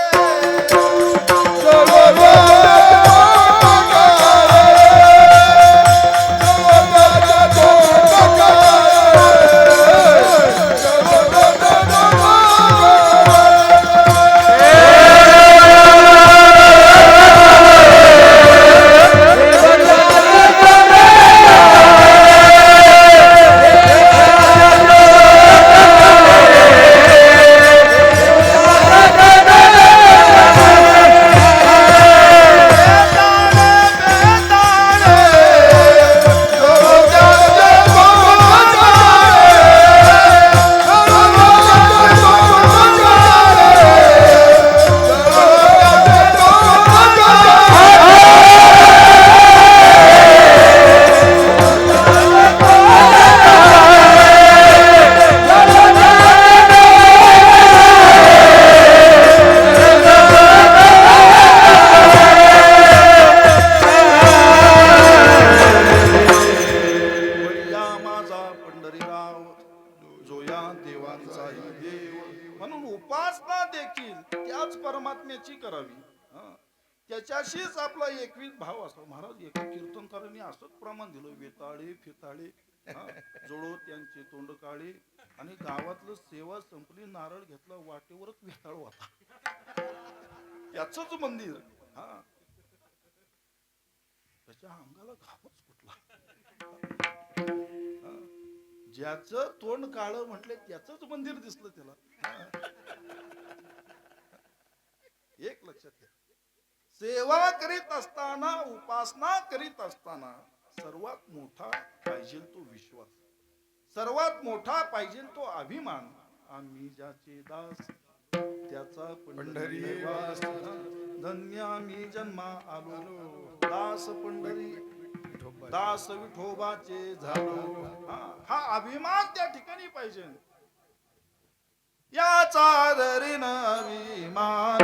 त्याच्याशीच आपला एकवीस भाव असा. महाराज एका कीर्तनकारांनी असंच प्रमाण दिलं. वेताळे फिताळे जोडो त्यांचे तोंड काळे आणि गावातलं सेवा संपली नारळ घेतला वाटेवरच वेताळ होता. याचंच मंदिर. त्याच्या अंगाला घामच फुटला. ज्याचं तोंड काळ म्हटले त्याचंच मंदिर दिसलं त्याला. एक लक्षात घ्या, सेवा करीत असताना उपासना करीत असताना सर्वात मोठा पाहिजे तो विश्वास, सर्वात मोठा पाहिजे तो अभिमान. आम्ही ज्याचे दास त्याचा पंढरी वास. धन्य आम्ही जन्मा आलो दास पंढरी दास विठोबाचे झालो. हा अभिमान त्या ठिकाणी पाहिजे. याचा आदरीन अभिमान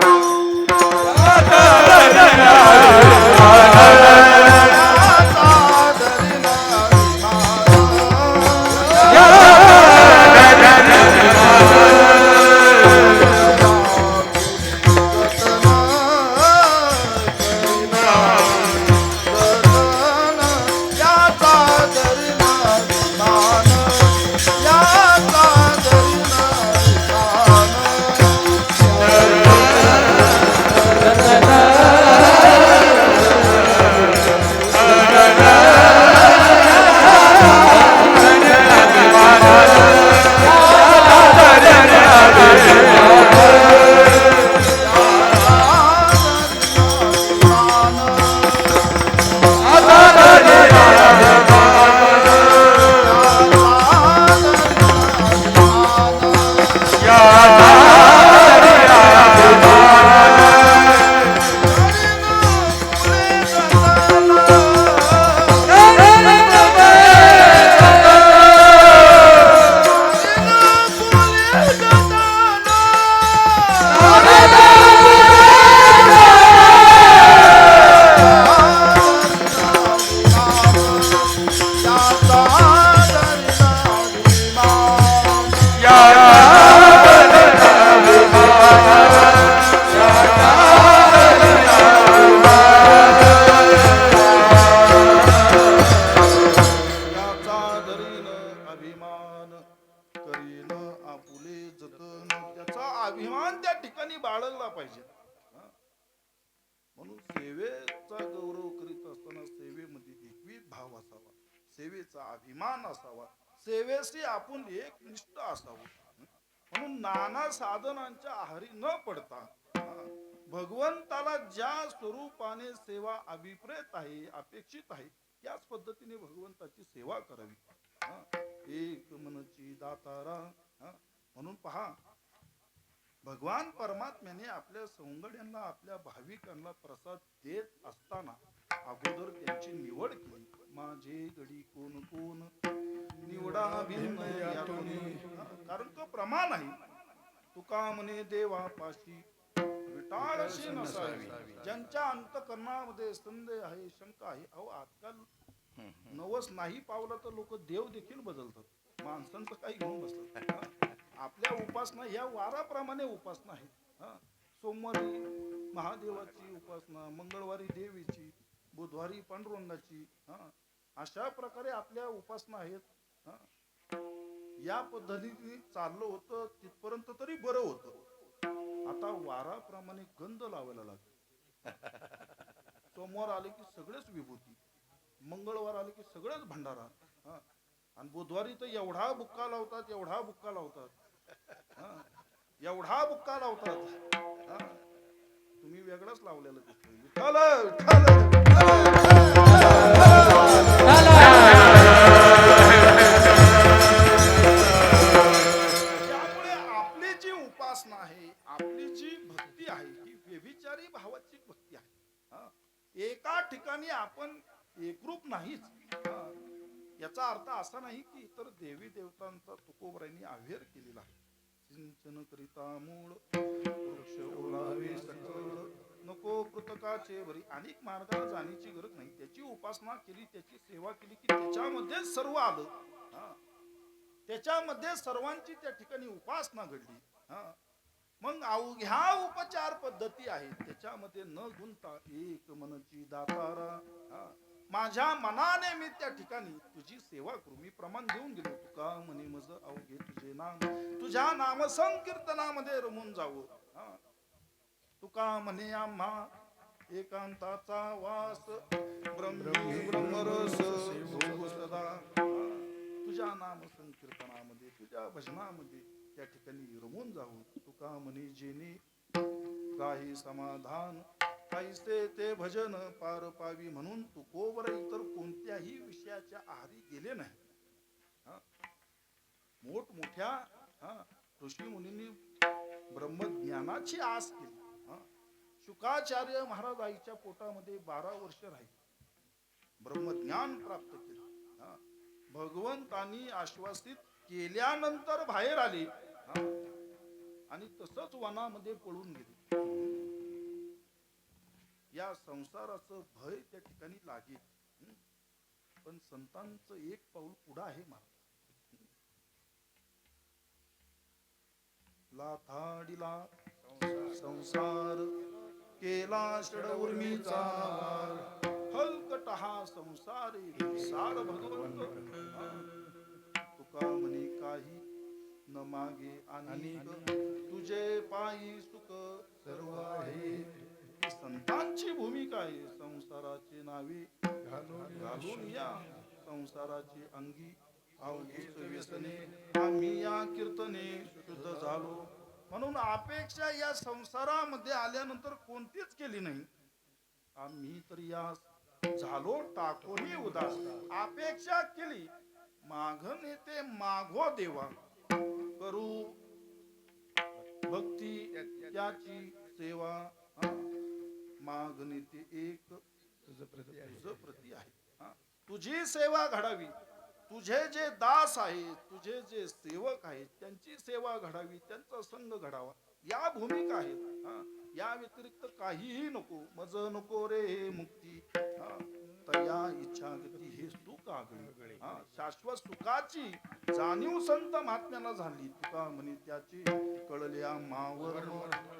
म्हणून सेवेचा गौरव करीत असताना सेवेमध्ये एकविध भाव असावा, सेवेचा अभिमान असावा, सेवेशी आपण एकनिष्ठ असावं. म्हणून नाना साधनांच्या आहारी न पडता भगवंताला ज्या स्वरूपाने सेवा अभिप्रेत आहे, अपेक्षित आहे, त्याच पद्धतीने भगवंताची सेवा करावी. एक मनची दातारा. म्हणून पहा, भगवान परमात्म्याने आपल्या सौंगड्यांना, आपल्या भाविकांना प्रसाद देत असताना अगोदर त्यांची निवड केली. माझे गडी कोण कोण निवडा भिन्न यातून. कारण तो प्रमाण आहे. तुका म्हणे देवा पाशी विटाळशी नसावी. ज्यांच्या अंतकरणामध्ये संदेह आहे, शंका आहे. अहो, आजकाल नवस नाही पावला तर लोक देव देखील बदलतात. माणसांचं काही घेऊन बसतात. आपल्या उपासना या वाराप्रमाणे उपासना आहे. सोमवारी महादेवाची उपासना, मंगळवारी देवीची, बुधवारी पांडुरंगाची. अशा प्रकारे आपल्या उपासना आहेत. या पद्धतीने चाललं होतं तिथपर्यंत तरी बरं होतं. आता वाराप्रमाणे गंध लावायला लागले. सोमवार आले की सगळेच विभूती, मंगळवार आले की सगळेच भंडारा, आणि बुधवारी तर एवढा बुक्का लावतात, एवढा बुक्का लावतात, एवढा बुक्का लावतात. तुम्ही वेगळंच लावलेलं दिसतंय. त्यामुळे आपली जी उपासना आहे, आपली जी भक्ती आहे, ही व्यभिचारी भावाची भक्ती आहे. एका ठिकाणी आपण एकरूप नाहीच. याचा अर्थ असा नाही की इतर देवी देवतांचा तुकोबरायांनी अव्हेर केलेला आहे. सिंचन करिता मूळ वृक्ष ओलावे सकळ, नको कृतकाचे बरी. अनेक मार्गाला जाण्याची गरज नाही. त्याची उपासना केली, त्याची सेवा केली की त्याच्यामध्ये सर्व आलं. त्याच्यामध्ये सर्वांची त्या ठिकाणी उपासना घडली. मग अवघ्या उपचार पद्धती आहेत, त्याच्यामध्ये न गुंता एक मनची दातारा. माझ्या मनाने मी त्या ठिकाणी तुझी सेवा करू. मी प्रमाण देऊन गेलो. तुका म्हणे मज अवघे तुझे नाम, तुझ्या नाम संकीर्तनामध्ये रमून जावं. तुका म्हणे आम्हा एकांताचा वास, ब्रह्मी ब्रह्मरस भोग सदा. तुझ्या नाम संकीर्तनामध्ये, तुझ्या भजनामध्ये त्या ठिकाणी रमून जावं. तुका म्हणे जेणे काही समाधान, काहीसे ते भजन पार पावी. म्हणून तुकोबर इतर कोणत्याही विषयाच्या आहारी गेले नाही. मोठमोठ्या ऋषी मुनींनी ब्रह्मज्ञानाची आस केली. शुकाचार्य महाराज आईच्या पोटामध्ये 12 वर्ष राहिले, ब्रह्मज्ञान प्राप्त केले. भगवंतांनी आश्वासित केल्यानंतर बाहेर आले आणि तसंच वनामध्ये पळून गेले. या संसाराचं भय त्या ठिकाणी लागेल, पण संतांचं एक पाऊल पुढं आहे. लाथाडीला संसार केला षडउर्मीचा वार, हलकट हा संसारी सार भगवंत. तुका म्हणे काही न मागे आणि तुझे पायी सुख सर्व आहे. संतांची भूमिका आहे. संसाराचे नावे घालून या संसाराची अंगी अवघीच व्यसने, आम्ही या कीर्तने शुद्ध झालो. म्हणून अपेक्षा या संसारामध्ये आल्यानंतर कोणतीच केली नाही. आम्ही तर या झालो टाकोही उदास. अपेक्षा केली, माघ नेते मागो देवा, करू भक्ती त्याची सेवा. मागणी ते एक तुझ प्रती आहे. तुझी सेवा घडावी. तुझे जे दास आहेत, तुझे जे सेवक आहेत, त्यांची सेवा घडावी, त्यांचा संघ घडावा. या भूमिका आहेत. या व्यतिरिक्त काहीही नको. मज नको रे मुक्ती, तया इच्छा गती हे सुख आगळे. शाश्वत सुखाची जाणीव संत महात्म्याला झाली. तुका म्हणे त्याची कळल्या मावर,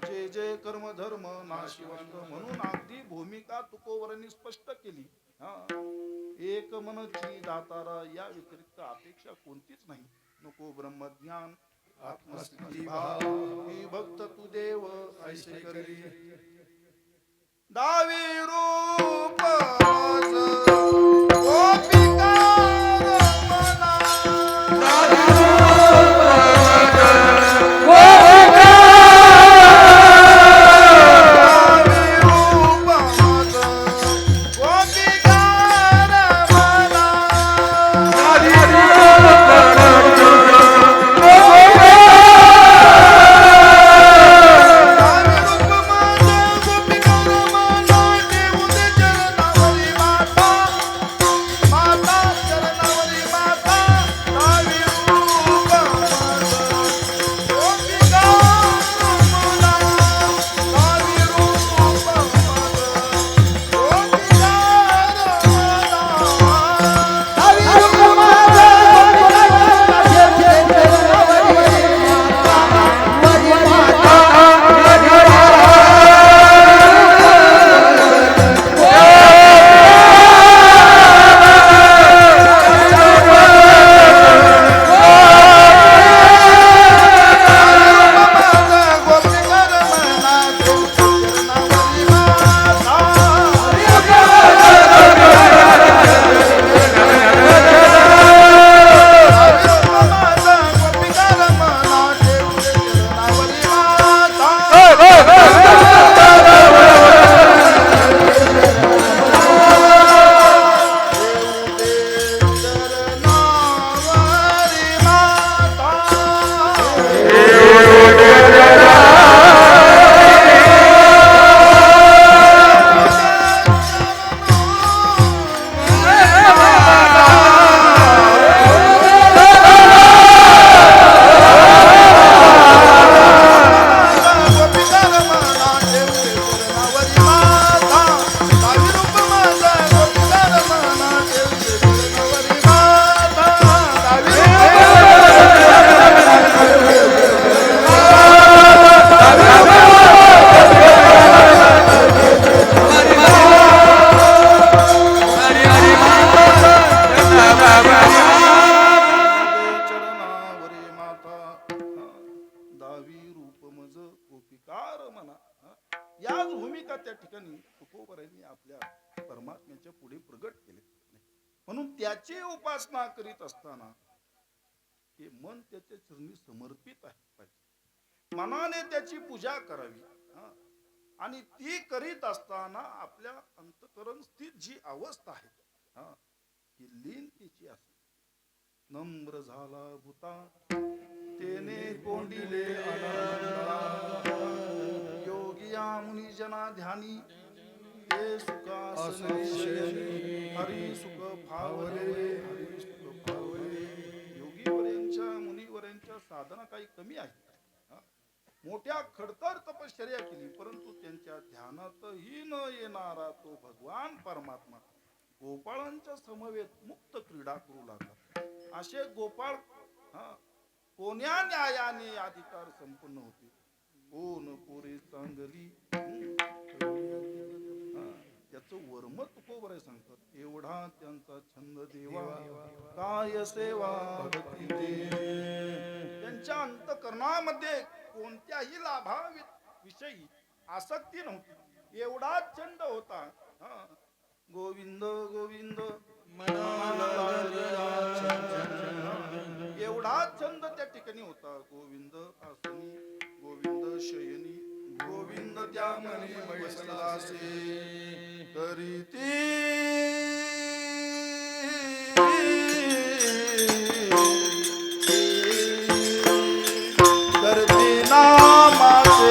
जे जे कर्म धर्म नाशिवंत. म्हणून अगदी भूमिका तुकोबरांनी स्पष्ट केली. एक मनची दातारा, या व्यतिरिक्त अपेक्षा कोणतीच नाही. नको ब्रह्मज्ञान आत्मस्थिती भाव, ही भक्त तू देव ऐसे करी. दावी रूप मज गोपिका रमणा. दावी रूप मज गोपिका रमणा. याच भूमिका त्या ठिकाणी तुकोबरायांनी आपल्या परमात्म्याच्या पुढे प्रगट केले. म्हणून त्याची उपासना करीत असताना हे मन त्याच्या चरणी समर्पित आहे पाहिजे. मनाने त्याची पूजा करावी. आणि ती करीत असताना आपल्या अंतकरण स्थित जी अवस्था आहे ती लीन तिची असते. नम्र झाला भूता तेने कोंडिले आनंदा. योगिया मुनी जना ध्यानी ते सुखासने शयनी. हरी सुख फावले हरी सुख फावले. योगीवरांच्या मुनीवरांच्या साधना काही कमी आहे. मोठ्या खडतर तपश्चर्या केली परंतु त्यांच्या ध्यानातही न येणारा तो भगवान परमात्मा गोपाळांच्या समवेत मुक्त क्रीडा करू लागला. असे गोपाळ कोण्या न्यायाने अधिकार संपन्न होते. कोण पोरे चांगली त्याचं वर्म तुकोबराय सांगतात. एवढा त्यांचा छंद देवा काय सेवा भक्ती दे. त्यांच्या अंतकरणामध्ये कोणत्याही लाभाविषयी आसक्ती नव्हती. एवढाच छंद होता. गोविंद गोविंद एवढाच छंद त्या ठिकाणी होता. गोविंद आसनी गोविंद शयनी गोविंद त्या मनी बैसलासे करीती. करते नामाचे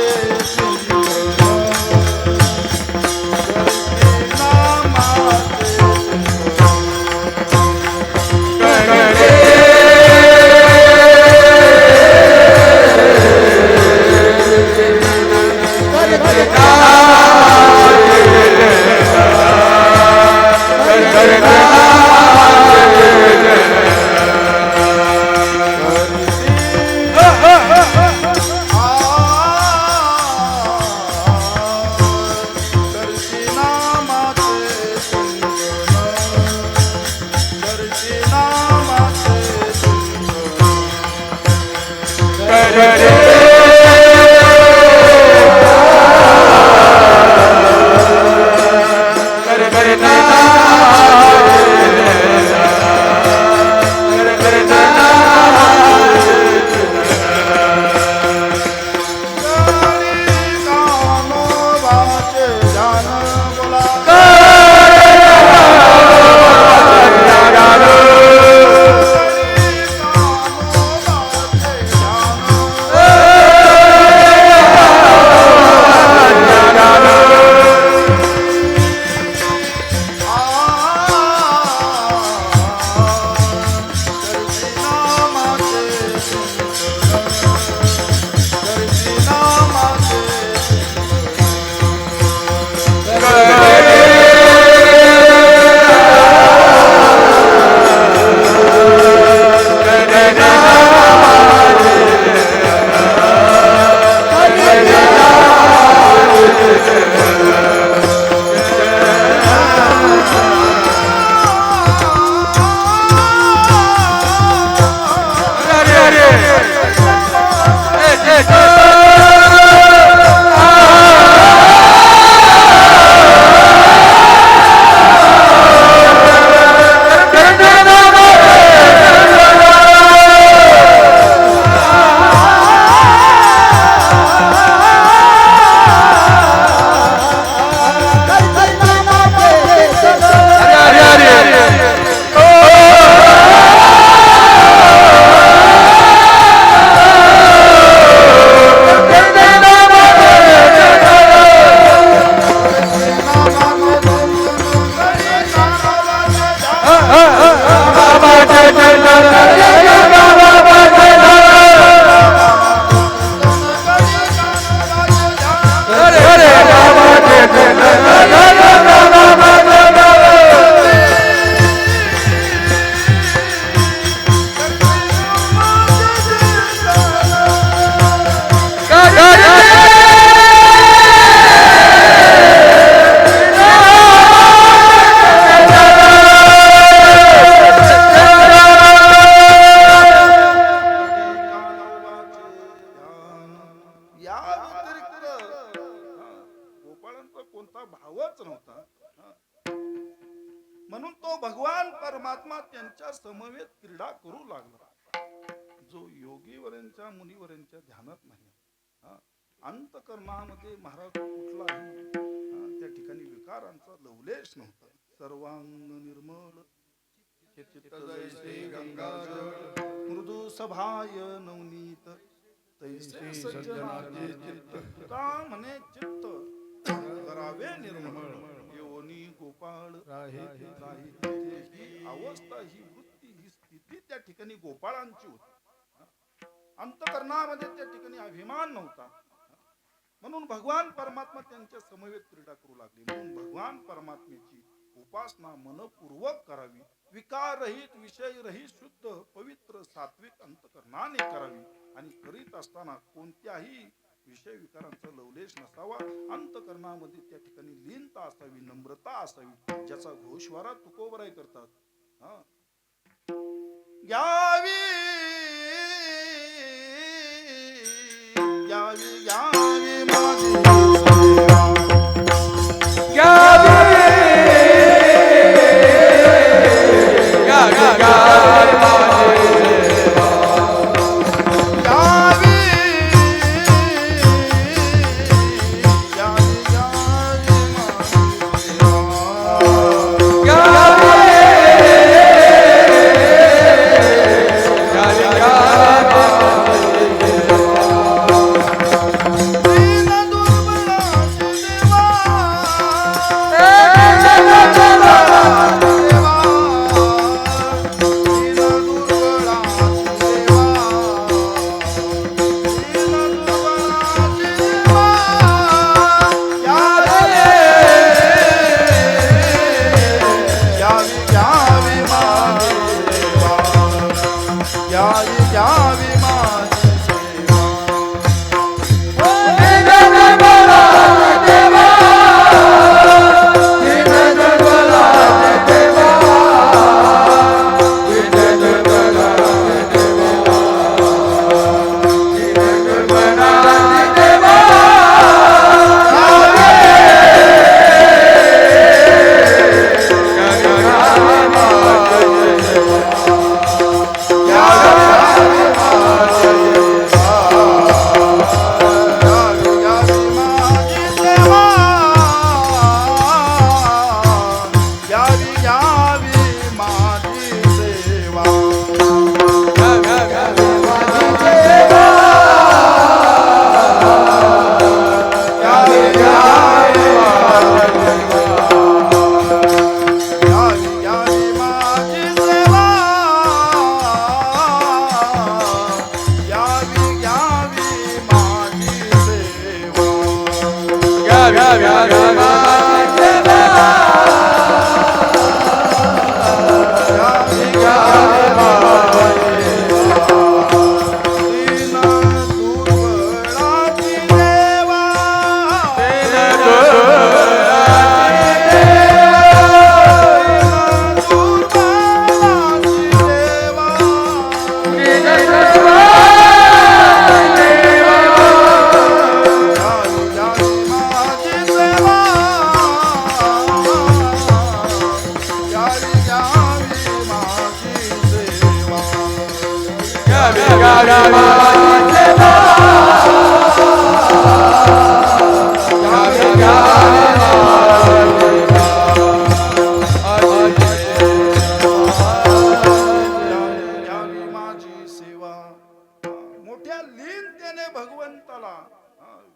असं कोणता भावच नव्हता. हा. म्हणून तो भगवान परमात्मा त्यांच्या समवेत क्रीडा करू लागला, जो योगीवरांच्या मुनीवरांच्या ध्यानात नाही. हा. अंतकरणामध्ये महाराज कुठलाही त्या ठिकाणी विकारांचा लवलेश नव्हता. सर्वांग निर्मळ चित्त जैसे गंगाजळ, मृदू सभाय नवनीत तैसे सज्जनाचे चित्त. का म्हणे चित्त करावे निर्मळ, योनी गोपाळ राहे. ही अवस्था, ही वृत्ती, ही स्थिती त्या ठिकाणी गोपाळांची होती. अंतकरणामध्ये त्या ठिकाणी अभिमान नव्हता. म्हणून भगवान परमात्मा त्यांच्या समवेत क्रीडा करू लागले. म्हणून भगवान परमात्म्याची उपासना मनपूर्वक करावी, विकाररहित विषयरहित शुद्ध पवित्र सात्विक अंतकरणाने करावी. आणि करीत असताना कोणत्याही विषय विकारांचा लवलेश नसावा. अंतकरणामध्ये त्या ठिकाणी लीनता असावी, नम्रता असावी, ज्याचा घोषवारा तुकोबराय करतात. हा. यावी यावी यावी माझी सेवा, यावी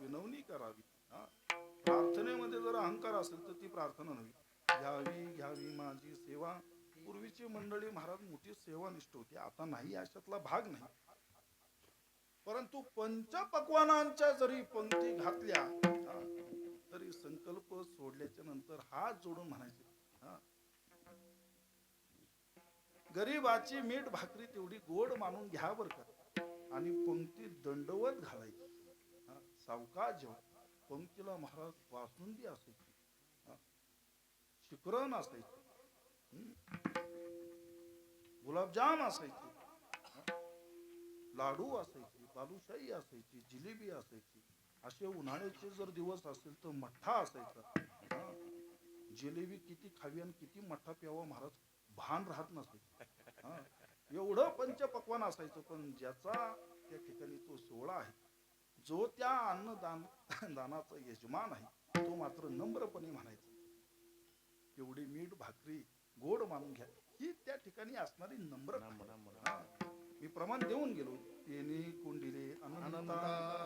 विनवणी करावी. प्रार्थनेमध्ये जर अहंकार असेल तर ती प्रार्थना नव्हे. घ्यावी घ्यावी माझी सेवा. पूर्वीची मंडळी महाराज मोठी सेवानिष्ठ होती, आता नाही, अशातला भाग नाही. परंतु पंचपक्वानांच्या जरी पंक्ती घातल्या तरी संकल्प सोडल्याच्या नंतर हात जोडून म्हणायचे, गरीबाची मीठ भाकरी तेवढी गोड मानून घ्या बर का. आणि पंक्ती दंडवत घालायची. सावकाश जेवण. पंक्तीला महाराज बासुंदी असायची, शिकरण असायची, गुलाबजाम असायचे, लाडू असायचे, बालुशाही असायची, जिलेबी असायची. असे उन्हाळ्याचे जर दिवस असेल तर मठ्ठा असायचा. हा. जिलेबी किती खावी आणि किती मठ्ठा प्यावा महाराज भान राहत नसे. हा. एवढं पंचपक्वान असायचं. पण ज्याचा त्या ठिकाणी तो सोहळा आहे, जो त्या दानाचा यजमान आहे, तो मात्र नम्रपणे म्हणायचा, एवढी मीठ भाकरी गोड मानून घ्या. ही त्या ठिकाणी असणारी नम्रता आहे. हा. मी प्रमाण देऊन गेलो. तेने कुंडिले अनंता.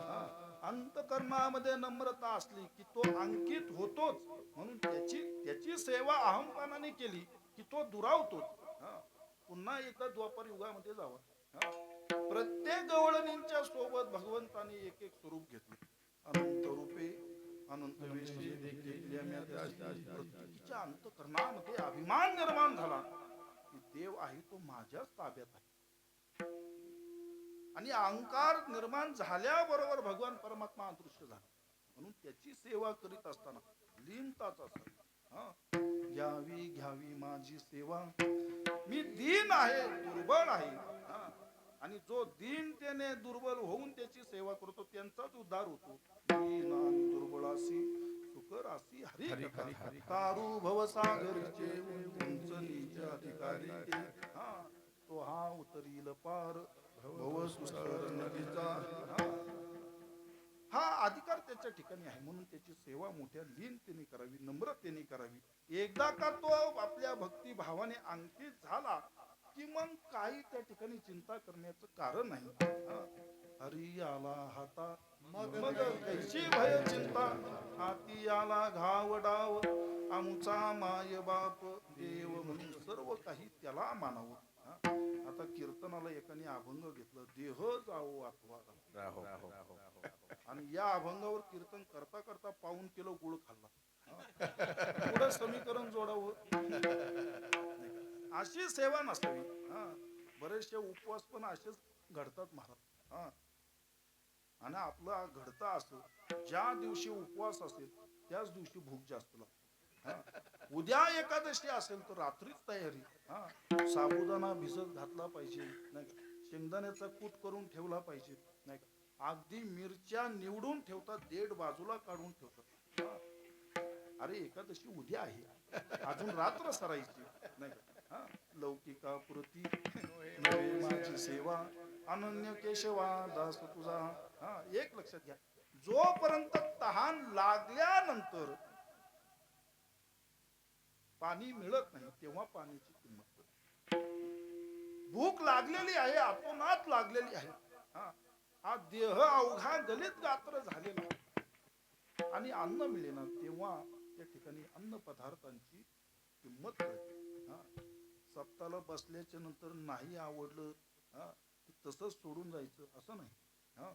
हा. अंतकरणामध्ये नम्रता असली की तो अंकित होतोच. म्हणून त्याची त्याची सेवा अहंपानाने केली की तो दुरावतोच. हा. पुन्हा एकदा द्वापर युगामध्ये जावा. हा. प्रत्येक गवळणींच्या सोबत भगवंताने एक एक स्वरूप घेतलं. अनंत रूपे अनंत वेशी देखल्या म्या त्यासी. प्रत्येकीच्या अंतकरणामध्ये अभिमान निर्माण झाला की देव आहे तो माझ्याच ताब्यात आहे. आणि अहंकार निर्माण झाल्याबरोबर भगवान परमात्मा अदृश्य झाला. म्हणून त्याची सेवा करीत असताना लीनताच असावी. हा. घ्यावी घ्यावी माझी सेवा, मी दीन आहे दुर्बळ आहे. हा. आणि जो दीनतेने दुर्बल होऊन त्याची सेवा करतो त्यांचाच उद्धार होतो. दीन आणि दुर्बळासी सुकरासी हरी कथा, तारू भवसागरचे उंच नीच अधिकारी ते. हा. तो हा उतरील पार भव सुसर नदीचा. हा. हा अधिकार त्याच्या ठिकाणी आहे. म्हणून त्याची सेवा मोठ्या लीनतेने करावी, नम्रतेने करावी. एकदा का तो आपल्या भक्ती भावाने अंकित झाला की मग काही त्या ठिकाणी चिंता करण्याचं कारण नाही. हा. हरी आला हाता मग कैची भय चिंता, हाती आला घाव डाव आमचा माय बाप देव, म्हणून सर्व काही त्याला मानावं. हा. आता कीर्तनाला एकाने अभंग घेतलं, देह जाओ अथवा राहो. आणि या अभंगावर कीर्तन करता करता 1 किलो गुळ खाल्ला. पुढं समीकरण जोडावं. अशी सेवा नसावी. हा. बरेचसे उपवास पण असेच घडतात महाराज. हा. आणि आपला घडता असं, ज्या दिवशी उपवास असेल त्याच दिवशी भूक जास्त लागते. हा. उद्या एकादशी असेल तर रात्रीच तयारी. हा. साबुदाणा भिजत घातला पाहिजे नाही का, शेंगदाण्याचा कूट करून ठेवला पाहिजे नाही का, अगदी मिरच्या निवडून ठेवतात, देठ बाजूला काढून ठेवतात. हा. अरे एकादशी उद्या आहे, अजून रात्र सरायची नाही का. हा. लौकिका पुरती नवे माझी सेवा, अनन्य केशवा दास तुझा. हा. एक लक्षात घ्या, जोपर्यंत तहान लागल्यानंतर पाणी मिळत नाही तेव्हा पाण्याची किंमत कळते. भूक लागलेली आहे, आतोनात लागलेली आहे. हा. हा देह अवघा गलित गात्र झालेला आहे आणि अन्न मिळेना, तेव्हा त्या ठिकाणी अन्न पदार्थांची किंमत कळते. हा. सप्ताला बसल्याच्या नंतर नाही आवडलं, हा, तसंच सोडून जायचं असं नाही. हा.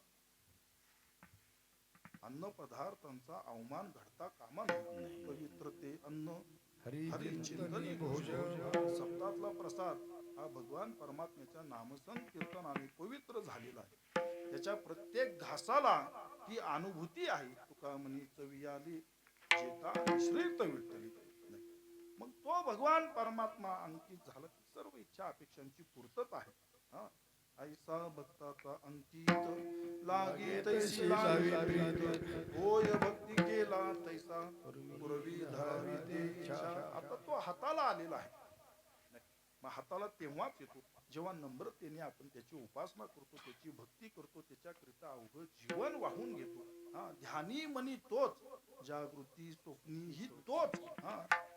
अन्न पदार्थांचा अवमान घडता कामा नये. पवित्र ते अन्न हरी चिंतनी भोजन. सप्तातला प्रसाद हा भगवान परमात्म्याच्या नामसंकीर्तनाने पवित्र झालेला आहे. त्याच्या प्रत्येक घासाला ही अनुभूती आहे. तुका म्हणी चवी आली जेता मिश्रित विठ्ठली. मग तो भगवान परमात्मा अंकित झाला की सर्व इच्छा अपेक्षांची पूर्तता आहे. हा. ऐसा भक्ताचा अंकित लागे तैसी लावी प्रीत, होय भक्ती केला तैसा पूर्वी धरावी ते इच्छा. आता तो हाताला आलेला आहे. मग हाताला तेव्हाच येतो जेव्हा नम्रतेने आपण त्याची उपासना करतो, त्याची भक्ती करतो, त्याच्याकरिता अवघं जीवन वाहून घेतो. हा. ध्यानी मनी तोच, जागृती स्वप्नी ही तोच. हा.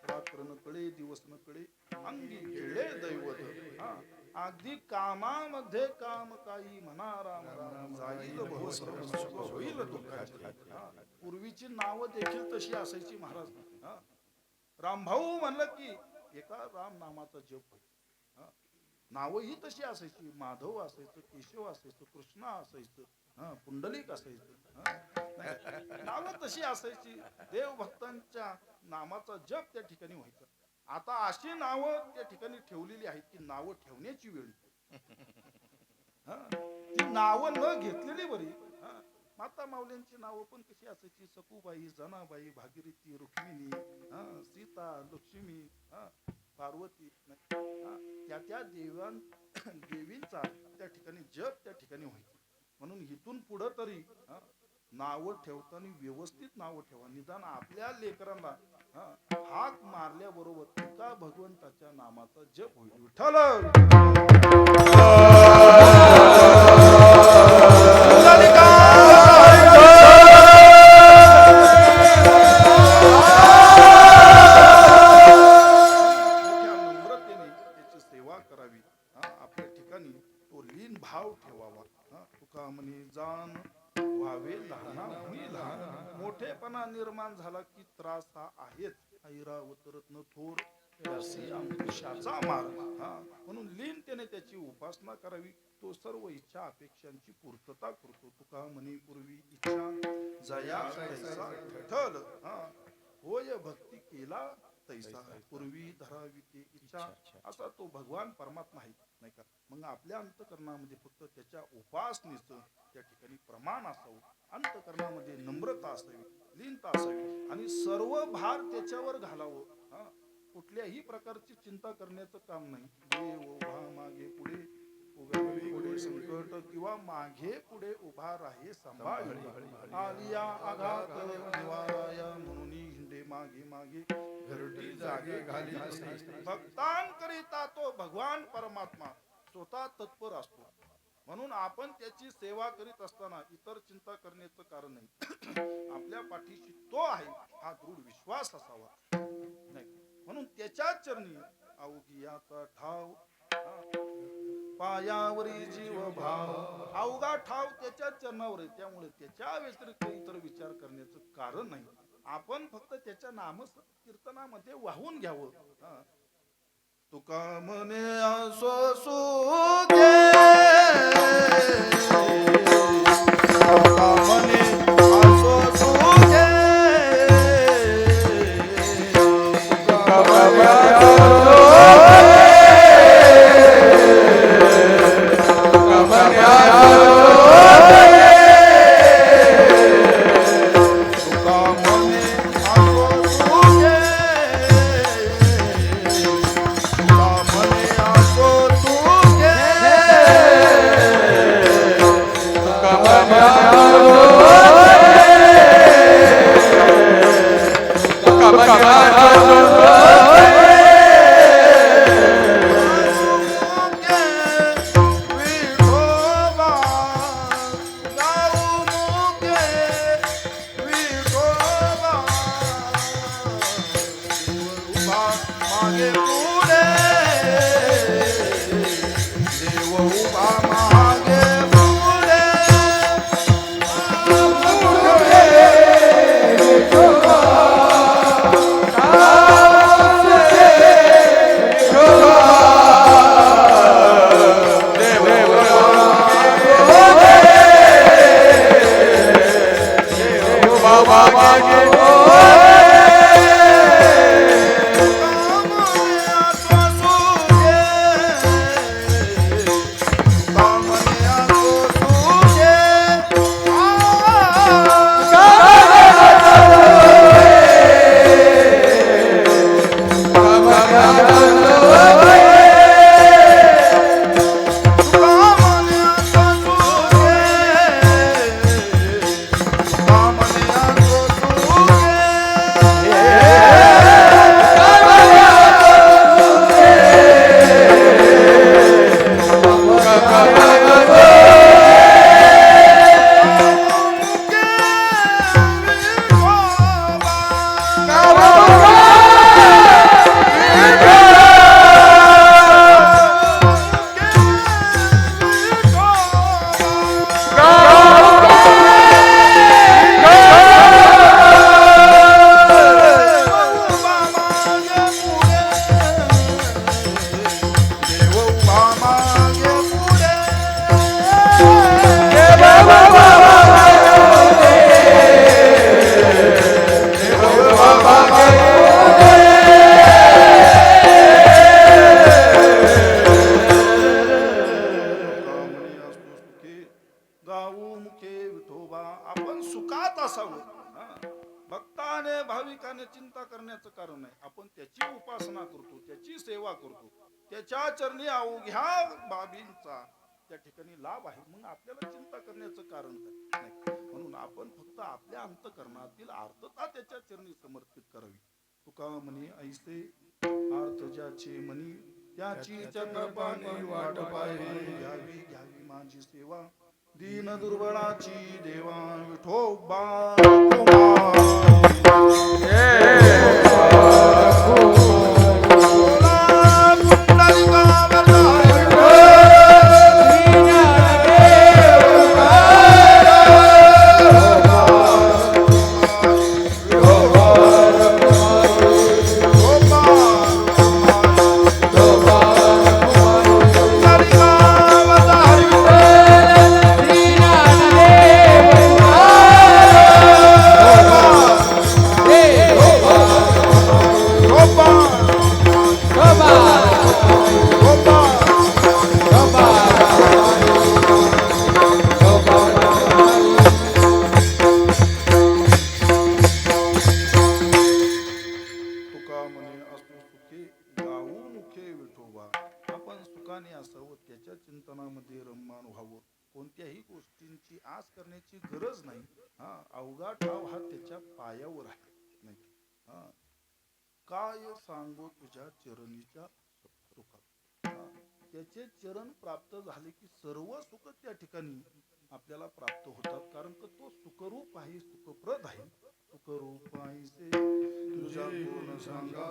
रात्र न कळे दिवस न कळे अंगी खेळे दैवत. हा. अगदी कामामध्ये काम काही म्हणा राम राम, जाईल बहु सर्व सुख होईल दुःखाचे. हा. पूर्वीची नावं देखील तशी असायची महाराज. हा. रामभाऊ म्हणलं की एका राम नामाचा जप होईल. हा. नावं ही तशी असायची, माधव असायचं, केशव असायचं, कृष्ण असायचं, हा, पुंडलिक असायचं. हा. नावं तशी असायची. देव भक्तांच्या नामाचा जप त्या ठिकाणी व्हायचा. आता अशी नावं त्या ठिकाणी ठेवलेली आहेत की नावं ठेवण्याची वेळ. हा. ती नावं न घेतलेली बरी. हा. माता माऊल्यांची नावं पण कशी असायची, सखूबाई, जनाबाई, भागीरथी, रुक्मिणी, हा, सीता, लक्ष्मी, हा, पार्वती. हा. त्या देवींचा त्या ठिकाणी जप त्या ठिकाणी व्हायचा. म्हणून इथून पुढं तरी, हा, नावं ठेवताना व्यवस्थित नावं ठेवा. निदान आपल्या लेकरांना हाक मारल्याबरोबर एका भगवंताच्या नामाचा जप होईल. विठ्ठल नम्रतेने त्याची सेवा करावी. आपल्या ठिकाणी तो लीन भाव ठेवावा. तुका म्हणे जाण व्हावे लहान मोठेपणा निर्माण झाला की त्रास हा आहेच. ऐरावत रत्न थोर त्यासी अंकुशाचा मार. म्हणून लीनतेने त्याची उपासना करावी. तो सर्व इच्छा अपेक्षांची पूर्तता करतो. तुका म्हणे पूर्वी इच्छा जया तैसा विठ्ठल. होय भक्ती केला तैसा पूर्वी धरावी ते इच्छा. असा तो भगवान परमात्मा आहे नाही का. मग आपल्या अंतकरणामध्ये फक्त त्याच्या उपासनेचं त्या ठिकाणी प्रमाण असावं. अंतकरणामध्ये नम्रता असावी, लीनता असावी आणि सर्व भार त्याच्यावर घालावं. कुठल्याही प्रकारची चिंता करण्याचं काम नाही. देव उभा मागे पुढे पुढे संकट किंवा मागे पुढे उभा राहे सांभाळ. आलिया आघात निवाराया म्हणून हिंडे मागे मागे घरटी जागे घाली. भक्तांकरिता तो भगवान परमात्मा स्वतः तत्पर असतो. म्हणून आपण त्याची सेवा करीत असताना इतर चिंता करण्याचं कारण नाही. आपल्या पाठीशी तो आहे हा दृढ विश्वास असावा नाही. म्हणून त्याच्या चरणी अवघियाचा ठाव पायावरी जीव भाव. अवघा ठाव त्याच्या चरणावर आहे. त्यामुळे त्याच्या व्यतिरिक्त इतर विचार करण्याचं कारण नाही. आपण फक्त त्याच्या नाम कीर्तनामध्ये वाहून घ्यावं. तुका म्हणे असो सुखे तुका म्हणे असो सुखे त्याची उपासना करतो, त्याची सेवा करतो, त्याच्या चरणी अवघ्या बाबींचा त्या ठिकाणी लाभ आहे, मग आपल्याला चिंता करण्याचं कारण काय नाही. म्हणून आपण फक्त आपल्या अंतःकरणातील आर्तता त्याच्या चरणी समर्पित करावी. तुका म्हणे ऐसे अर्थ ज्याचे मनी त्याची चक्रपाणी वाट पाहिली. घ्यावी घ्यावी माझी सेवा दीन दुर्बळाची देवा विठोबा चिंतनामध्ये रममान व्हावं. कोणत्याही गोष्टींची आस करण्याची गरज नाही. अवघा ठाव हा त्याच्या पायावर आहे. नाही काय सांगू तुझ्या चरणीच्या सुखात. त्याचे चरण प्राप्त झाले की सर्व सुख त्या ठिकाणी आपल्याला प्राप्त होतात. कारण का तो सुखरूप आहे, सुखप्रद आहे. सुखरूप आहे तुझ्या कोण सांगा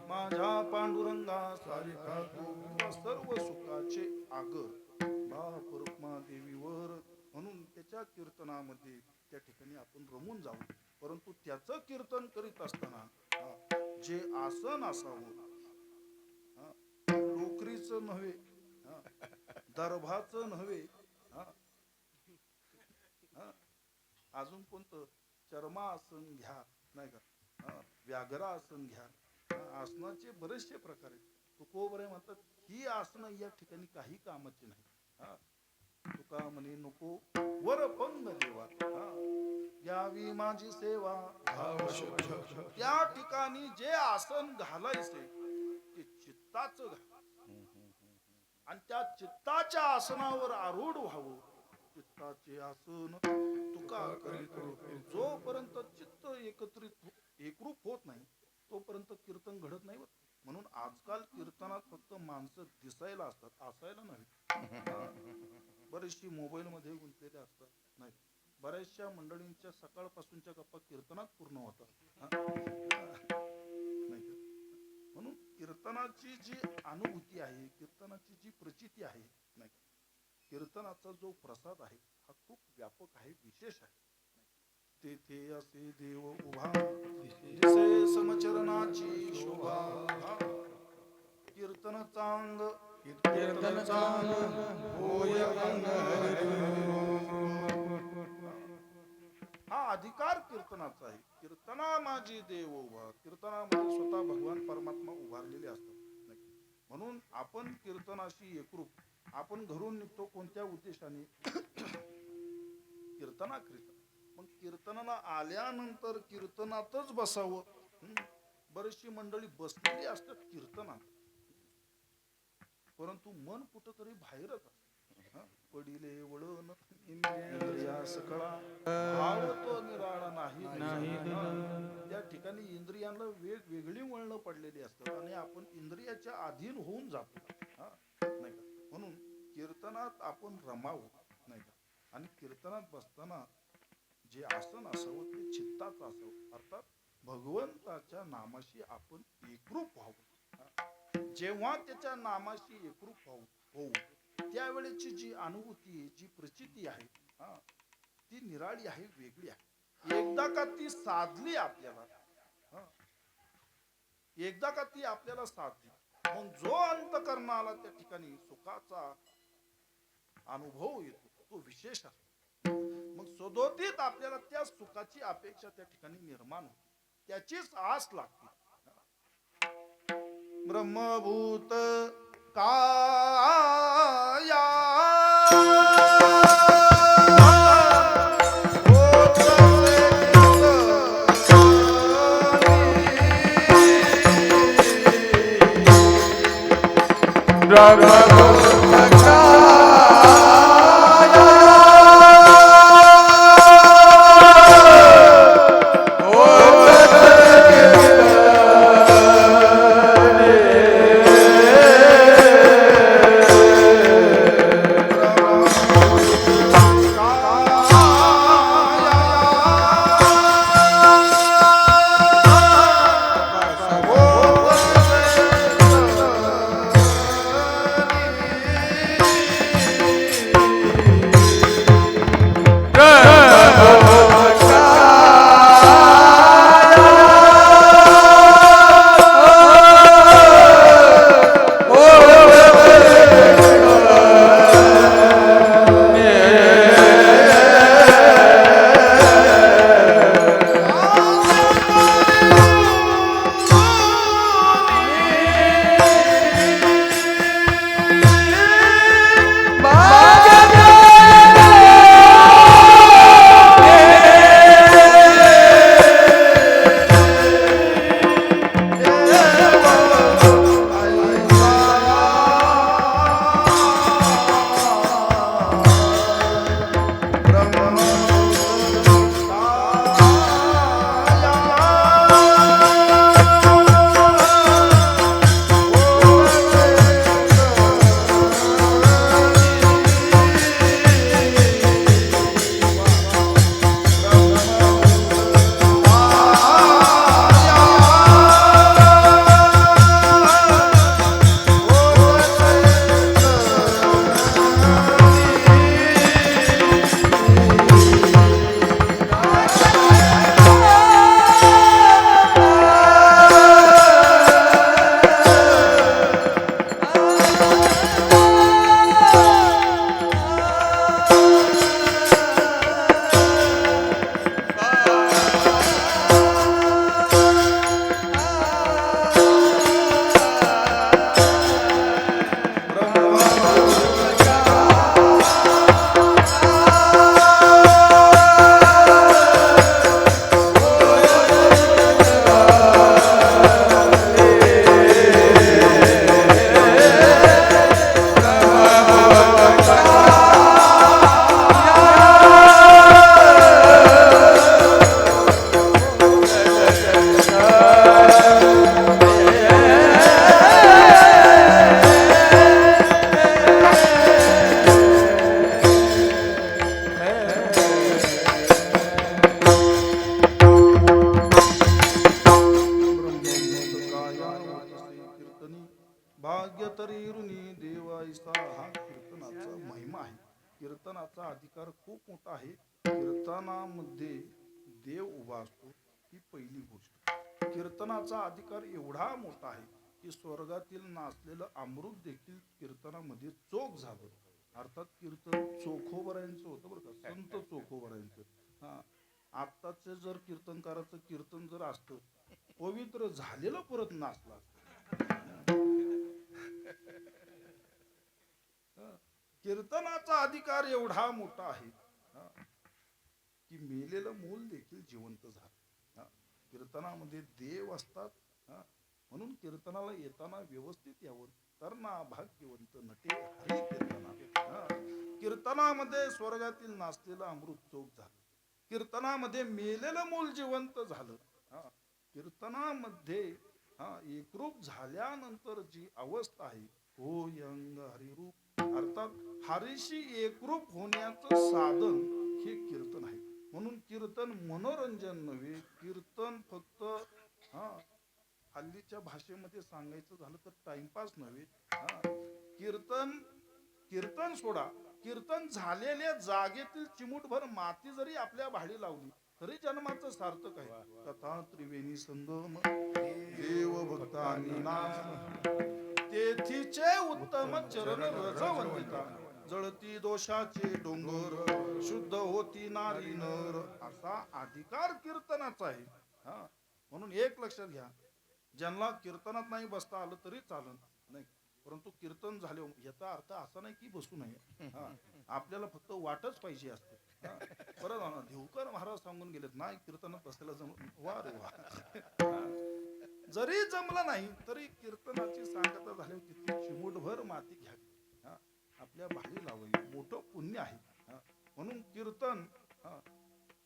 माझ्या पांडुरंगा सारिका तू सर्व सुखाचे आगर बाप रुक्मा देवीवर. म्हणून त्याच्या कीर्तनामध्ये त्या ठिकाणी आपण रमून जाऊ. परंतु त्याचं कीर्तन करीत असताना जे आसन असावं, डोकरीचं नव्हे, दर्भाचं नव्हे, अजून कोणतं चर्मासन घ्या नाही का, व्याघ्रासन घ्या. आसनाचे बरेचसे प्रकार आहेत. तुकोबरे म्हणतात ही आसनं या ठिकाणी काही कामाची नाही. तुका म्हणे नको वर पंग देवा यावी माझी सेवा. त्या ठिकाणी जे आसन घालायचे ते चित्ताचं घाल आणि त्या चित्ताच्या आसनावर आरूढ व्हावं. चित्ताचे आसन तुका करीत. जोपर्यंत चित्त एकरूप होत नाही तोपर्यंत कीर्तन घडत नाही. म्हणून आजकाल कीर्तनात फक्त माणसं दिसायला असतात, असायला नाही. बरेचशी मोबाईल मध्ये गुंतलेले असतात. नाही, बऱ्याचशा मंडळींच्या सकाळपासूनच्या गप्पा कीर्तनात पूर्ण होतात. नाही, म्हणून कीर्तनाची जी अनुभूती आहे, कीर्तनाची जी प्रचिती आहे, नाही, कीर्तनाचा जो प्रसाद आहे हा खूप व्यापक आहे, विशेष आहे. तेथे असे देव उभा दिसे समचरणाची शोभा. कीर्तन चांग होय अंग. हा अधिकार कीर्तनाचा आहे. कीर्तना माझी देव उभा. कीर्तनामध्ये स्वतः भगवान परमात्मा उभारलेले असतात. म्हणून आपण कीर्तनाशी एकरूप. आपण घरून निघतो कोणत्या उद्देशाने? कीर्तनाकरिता. मग कीर्तनाला आल्यानंतर कीर्तनातच बसावं. बरीचशी मंडळी बसलेली असतात कीर्तनात, परंतु मन कुठंतरी बाहेरच असत. पडिले वळण इंद्रिया सकळा भाव तो निराळा नाही. त्या ठिकाणी इंद्रियांना वेगवेगळी वळणं पडलेली असतात आणि आपण इंद्रियाच्या अधीन होऊन जातो. नाही का? म्हणून कीर्तनात आपण रमावं. नाही का? आणि कीर्तनात बसताना जे आसन असावं ते चित्ताचं असावं. अर्थात भगवंताच्या नामाशी आपण एकरूप व्हावं. जेव्हा त्याच्या नामाशी एकरूप होऊ त्यावेळेची जी अनुभूती आहे, जी प्रचिती आहे, ती निराळी आहे, वेगळी आहे. एकदा का ती साधली आपल्याला, एकदा का ती आपल्याला साधली, मग जो अंतःकरणाला त्या ठिकाणी सुखाचा अनुभव येतो तो विशेष असतो. मग सदोदित आपल्याला त्या सुखाची अपेक्षा त्या ठिकाणी निर्माण होते, त्याचीच आस लागते. ब्रह्मभूत काया ब्रह्मभूत काया भाग्य तरी ऋणी देवाईसा हा कीर्तनाचा महिमा आहे. कीर्तनाचा अधिकार खूप मोठा आहे. कीर्तनामध्ये देव उभा असतो ही पहिली गोष्ट. कीर्तनाचा अधिकार एवढा मोठा आहे की स्वर्गातील नाचलेलं अमृत देखील कीर्तनामध्ये चोख झालं. अर्थात कीर्तन चोखोबऱ्यांचं होतं बरं का, संत चोखोबऱ्यांचं. हा, आत्ताचं जर कीर्तनकाराचं कीर्तन जर असतं पवित्र झालेलं परत नाचलं असतं. हं. कीर्तनाचा अधिकार एवढा मोठा आहे, हं, की मेलेलं मूल देखील जिवंत झालं. हं. कीर्तनामध्ये देव असतात. हं. म्हणून कीर्तनाला येताना व्यवस्थित यावं. तर ना भाग्यवंत नटे हरी कीर्तना. हं. कीर्तनामध्ये स्वर्गातील नाचलेलं अमृत चोख झालं. कीर्तनामध्ये मेलेलं मूल जिवंत झालं. हं. कीर्तनामध्ये एकरूप झाल्यानंतर जी अवस्था आहे, हो यंग हरिरूप, अर्थात हरीशी एकरूप होण्याचं साधन हे कीर्तन आहे. म्हणून कीर्तन मनोरंजन नव्हे, कीर्तन फक्त हा हल्लीच्या भाषेमध्ये सांगायचं झालं तर टाइमपास नव्हे. हा, कीर्तन कीर्तन सोडा, कीर्तन झालेल्या जागेतील चिमूटभर माती जरी आपल्या भाडी लावली तरी जन्माचं सार्थक आहे. कथा त्रिवेणी संगम देव भक्तानी नाम, तेथीचे उत्तम चरण रज वंदिता, जळती दोषाचे डोंगर शुद्ध होती नारी नर, असा अधिकार कीर्तनाचा आहे. हा, म्हणून एक लक्षात घ्या, ज्यांना कीर्तनात नाही बसता आलं तरी चालन नाही, परंतु कीर्तन झाले याचा अर्थ असा नाही की बसू नये. हा, आपल्याला फक्त वाटच पाहिजे असते. हा, परत देवकर महाराज सांगून गेलेत नाही कीर्तनात बसायला वा रे वा. जरी जमलं नाही तरी कीर्तनाची सांगता झाली तिथे चिमूटभर माती घ्यावी. हा, आपल्या भाडी लावावी, मोठं पुण्य आहे. हा, म्हणून कीर्तन हा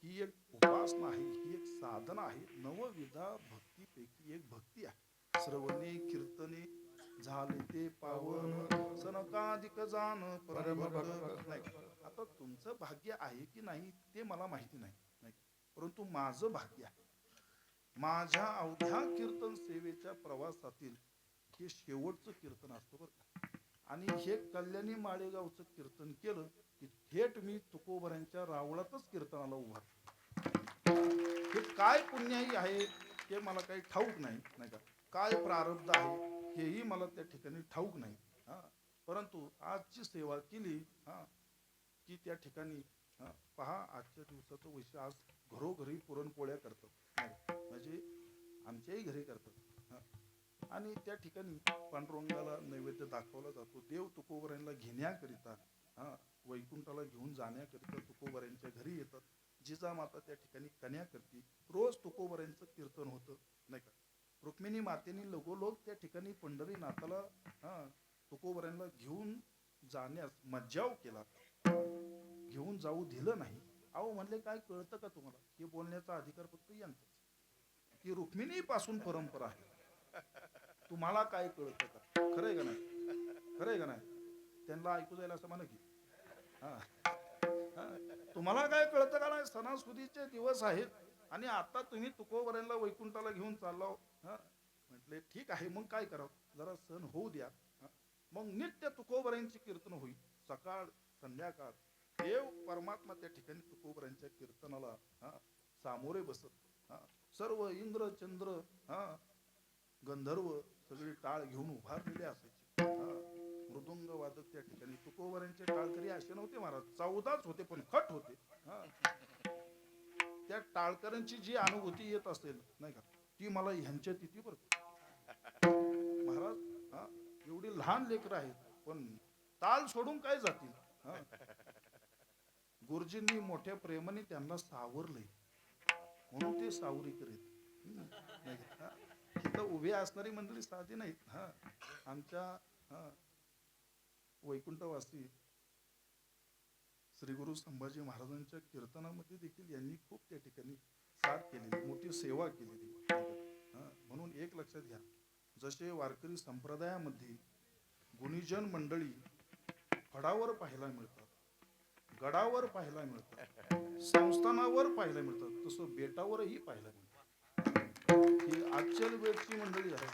ही एक उपासना आहे, ही एक साधना आहे. नवविधा भक्तीपैकी एक भक्ती आहे. श्रवणे कीर्तने झाले ते पावन, सनकाधिक जाण परमभक्त. नाही, आता तुमचं भाग्य आहे की नाही ते मला माहिती नाही, नाही, परंतु माझं भाग्य आहे. माझ्या अवघ्या कीर्तन सेवेच्या प्रवासातील हे शेवटचं कीर्तन असतं बरं का. आणि हे कल्याणी माळेगावचं कीर्तन केलं की थेट मी तुकोबऱ्यांच्या रावळातच कीर्तनाला उभा. हे काय पुण्याई आहे ते मला काही ठाऊक नाही, नाही का, काय प्रारब्ध आहे हेही मला त्या ठिकाणी ठाऊक नाही. हा, परंतु आजची सेवा केली हा की त्या ठिकाणी पहा आजच्या दिवसाचं वैशिष्ट्य, आज घरोघरी पुरणपोळ्या करतात. म्हणजे आमच्याही घरी करतात. हा, आणि त्या ठिकाणी पांडुरंगाला नैवेद्य दाखवला जातो. देव तुकोबऱ्यांना घेण्याकरिता हा वैकुंठाला घेऊन जाण्याकरिता तुकोबऱ्यांच्या घरी येतात. जिजामाता त्या ठिकाणी कन्या करती. रोज तुकोबऱ्यांचं कीर्तन होतं, नाही का. रुक्मिणी मातेने लगोलोग त्या ठिकाणी पंढरीनाथाला तुकोबऱ्यांना घेऊन जाण्यास मज्जाव केला, घेऊन जाऊ दिलं नाही. अहो म्हणले काय कळतं का तुम्हाला, हे बोलण्याचा अधिकार फक्त यांचाच. ही रुक्मिणी पासून परंपरा आहे, तुम्हाला काय कळतं का. खरंय का नाही, खरंय का नाही, त्यांना ऐकू जायला असं म्हणा की हा तुम्हाला काय कळतं का नाही, सणासुदीचे दिवस आहेत आणि आता तुम्ही तुकोबऱ्यांना वैकुंठाला घेऊन चाललो. हा, म्हटले ठीक आहे, मग काय करावं, जरा सण होऊ द्या. मग नित्य तुकोबऱ्यांची कीर्तन होईल, सकाळ संध्याकाळ. देव परमात्मा त्या ठिकाणी तुकोबऱ्यांच्या कीर्तनाला सामोरे बसत. हा, सर्व इंद्र चंद्र गंधर्व सगळे टाळ घेऊन उभारलेले असायचे. मृदुंग वादक त्या ठिकाणी, तुकोबऱ्यांचे टाळकरी असे नव्हते महाराज, 14च होते पण खट होते. त्या टाळकऱ्यांची जी अनुभूती येत असेल नाही का, ती मला ह्यांच्या तिथी बरं महाराज. एवढी लहान लेकरं आहेत पण ताल सोडून काय जातील. गुरुजींनी मोठ्या प्रेमाने त्यांना सावरलंय म्हणून ते सावरी करीत. तिथं उभे असणारी मंडळी साधी नाहीत. आमच्या वैकुंठवासी श्री गुरु संभाजी महाराजांच्या कीर्तनामध्ये देखील यांनी खूप त्या ठिकाणी साथ केलेली, मोठी सेवा केलेली. म्हणून एक लक्षात घ्या, जसे वारकरी संप्रदायामध्ये गुणीजन मंडळी फडावर पाहायला मिळतात, गडावर पाहायला मिळतात, संस्थानावर पाहायला मिळतात, तसं बेटावरही पाहायला मिळतात. ही आजच्या वेळची मंडळी आहे,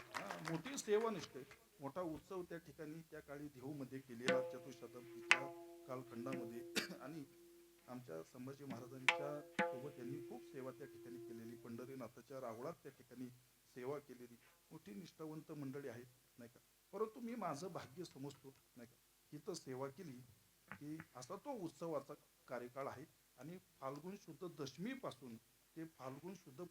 मोठी सेवा निष्ठ आहे. मोठा उत्सव त्या ठिकाणी त्या काळी देहूमध्ये केलेला चतुशताब्दीच्या कालखंडामध्ये आणि आमच्या संभाजी महाराजांच्या सोबत यांनी खूप सेवा त्या ठिकाणी केलेली, पंढरीनाथाच्या रावळात त्या ठिकाणी सेवा केलेली मोठी निष्ठावंत मंडळी आहेत, नाही का. परंतु मी माझं भाग्य समजतो, नाही का, ही तर सेवा केली की असा तो उत्सवाचा कार्यकाळ आहे. आणि फाल्गुन शुद्ध दशमीपासून ते फाल्गुन शुद्ध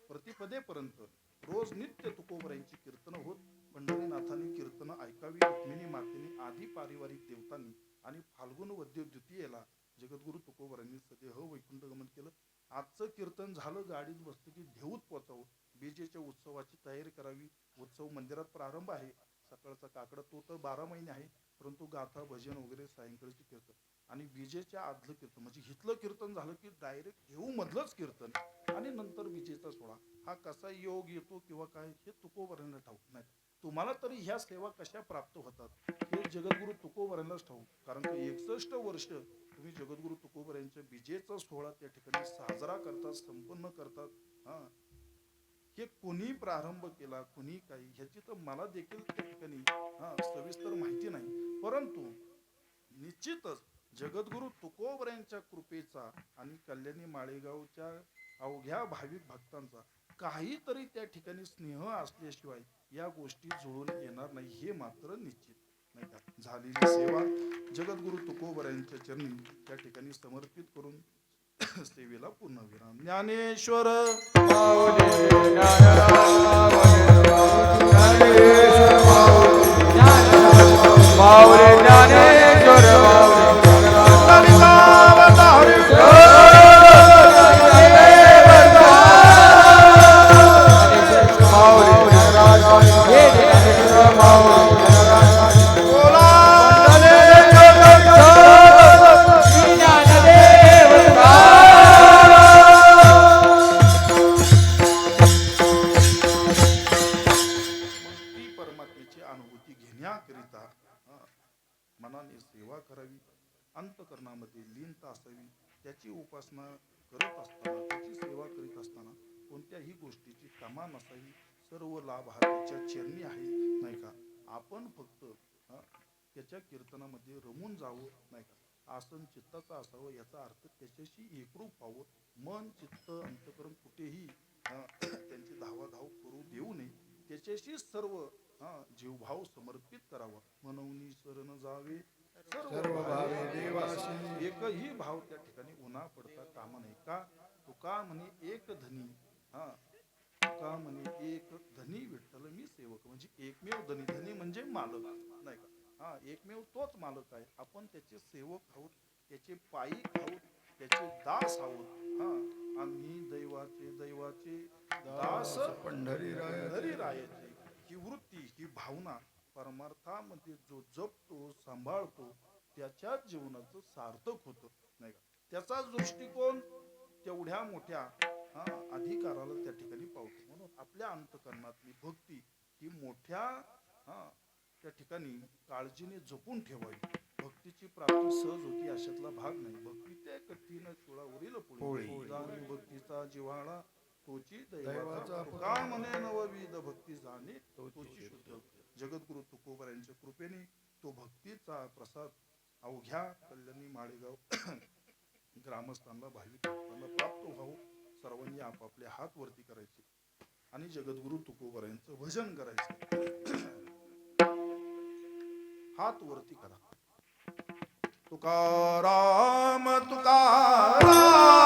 प्रतिपदेपर्यंत रोज नित्य तुकोबरायांची कीर्तनं होत. पंढरीनाथांनी कीर्तनं ऐकावी, रुक्मिणी मातेने आधी पारिवारिक देवतांनी आणि फाल्गुन वद्य द्वितीयेला जगद्गुरु तुकोबरांनी सदेह वैकुंठ गमन केलं. आजचं कीर्तन झालं, गाडीत बसलं की देऊत पोचावं. बीजेच्या उत्सवाची तयारी करावी. उत्सव मंदिरात प्रारंभ आहे. सकाळचा काकडा तो तर 12 महिने आहे, परंतु गाथा भजन वगैरे सायंकाळची कीर्तन आणि विजेच्या आदलं कीर्तन म्हणजे हितलं कीर्तन झालं की डायरेक्ट घेऊ मधलंच कीर्तन आणि नंतर विजेचा सोहळा. हा कसा योग येतो किंवा काय हे तुकोबरांना ठाऊक नाही. तुम्हाला तरी ह्या सेवा कशा प्राप्त होतात हे जगद्गुरु तुकोबरांनाच ठाऊक. कारण की 61 वर्ष तुम्ही जगद्गुरु तुकोबरांच्या विजेचा सोहळा त्या ठिकाणी साजरा करतात, संपन्न करतात. हे कोणी प्रारंभ केला, कोणी काही, ह्याची तर मला देखील त्या ठिकाणी सविस्तर माहिती नाही. परंतु निश्चितच जगद्गुरु तुकोबरांच्या कृपेचा आणि कल्याणी माळेगावच्या अवघ्या भाविक भक्तांचा काहीतरी त्या ठिकाणी स्नेह असल्याशिवाय या गोष्टी जुळून येणार नाही, हे मात्र निश्चित, नाही का. झालेली सेवा जगद्गुरु तुकोबरांच्या चरणी त्या ठिकाणी समर्पित करून सेवेला पूर्णविराम. ज्ञानेश्वर माऊली ज्ञानेश्वर मनाने सेवा करावी, अंतकरणामध्ये लीनता असावी. त्याची उपासना करत असताना, त्याची सेवा करीत असताना कोणत्याही गोष्टीची तमा नसावी. सर्व लाभ हा त्याच्या चरणी आहे, नाही का. आपण फक्त त्याच्या कीर्तनामध्ये रमून जावं, नाही का. आसन चित्ताचं असावं, याचा अर्थ त्याच्याशी एकरूप व्हावं. मन चित्त अंतकरण कुठेही त्यांची धावाधाव करू देऊ नये. त्याच्याशी सर्व जीवभाव समर्पित करावा. म्हणून शरण जावे सर्व भावे देवासी, एकही भाव त्या ठिकाणी उन्हा पडता कामा नाही. का तुका म्हणे एक धनी, तुका म्हणे एक धनी विठ्ठल मी सेवक. म्हणजे एकमेव धनी, धनी म्हणजे मालक, नाही का. एकमेव तोच मालक आहे. आपण त्याचे सेवक आहोत, त्याचे पायी आहोत, त्याचे दास आहोत. आम्ही दैवाचे दास पंढरीरायाचे. ही वृत्ती, ही भावना परमार्थामध्ये जो जपतो, सांभाळतो, त्याच्या जीवनाचं सार्थक होतं, नाही का. त्याचा दृष्टिकोन तेवढ्या मोठ्या अधिकाराला त्या ठिकाणी पावतो. म्हणून आपल्या अंतकरणातली भक्ती ही मोठ्या त्या ठिकाणी काळजीने जपून ठेवावी. भक्तीची प्राप्ती सहज होती अशातला भाग नाही. भक्ती त्या कठीण चुळावरील पोळी, भक्तीचा जिव्हाळा तोची दैवाचा. तुका म्हणे नवविध भक्ती जाणे तोची शुद्ध. जगद्गुरु तुकोबरांच्या कृपेने तो भक्तीचा प्रसाद अवघ्या कल्याणी माळेगाव ग्रामस्थांना, भाविक भक्तांना प्राप्त व्हावं. सर्वांनी आपापले हात वरती करायचे आणि जगद्गुरु तुकोबरांचं भजन करायचं. हात वरती करा. तुकाराम तुकाराम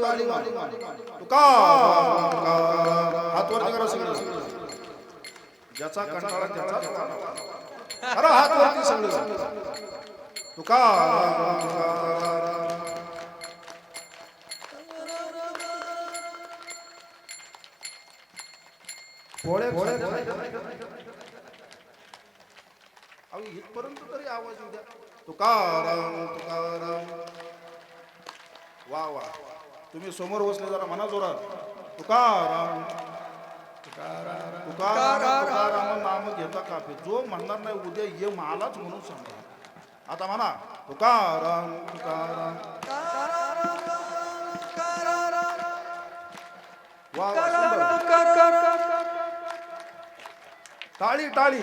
टाळी वाजून तुका हात वरती करा सगळे ज्याचा कंटाळा त्याचाच वाटा. अरे हात वरती सगळे तुका पोळे अहो इथपर्यंत तरी आवाज येऊ द्या. तुकाराम तुकाराम. वा वा तुम्ही समोर बसले जरा मना जोरात. तुकाराम तुकाराम तुकाराम नाम घेता कापे. जो म्हणणार नाही उद्या ये मलाच म्हणून सांगा. आता म्हणा तुकाराम तुकाराम. वा वा सुंदर. टाळी टाळी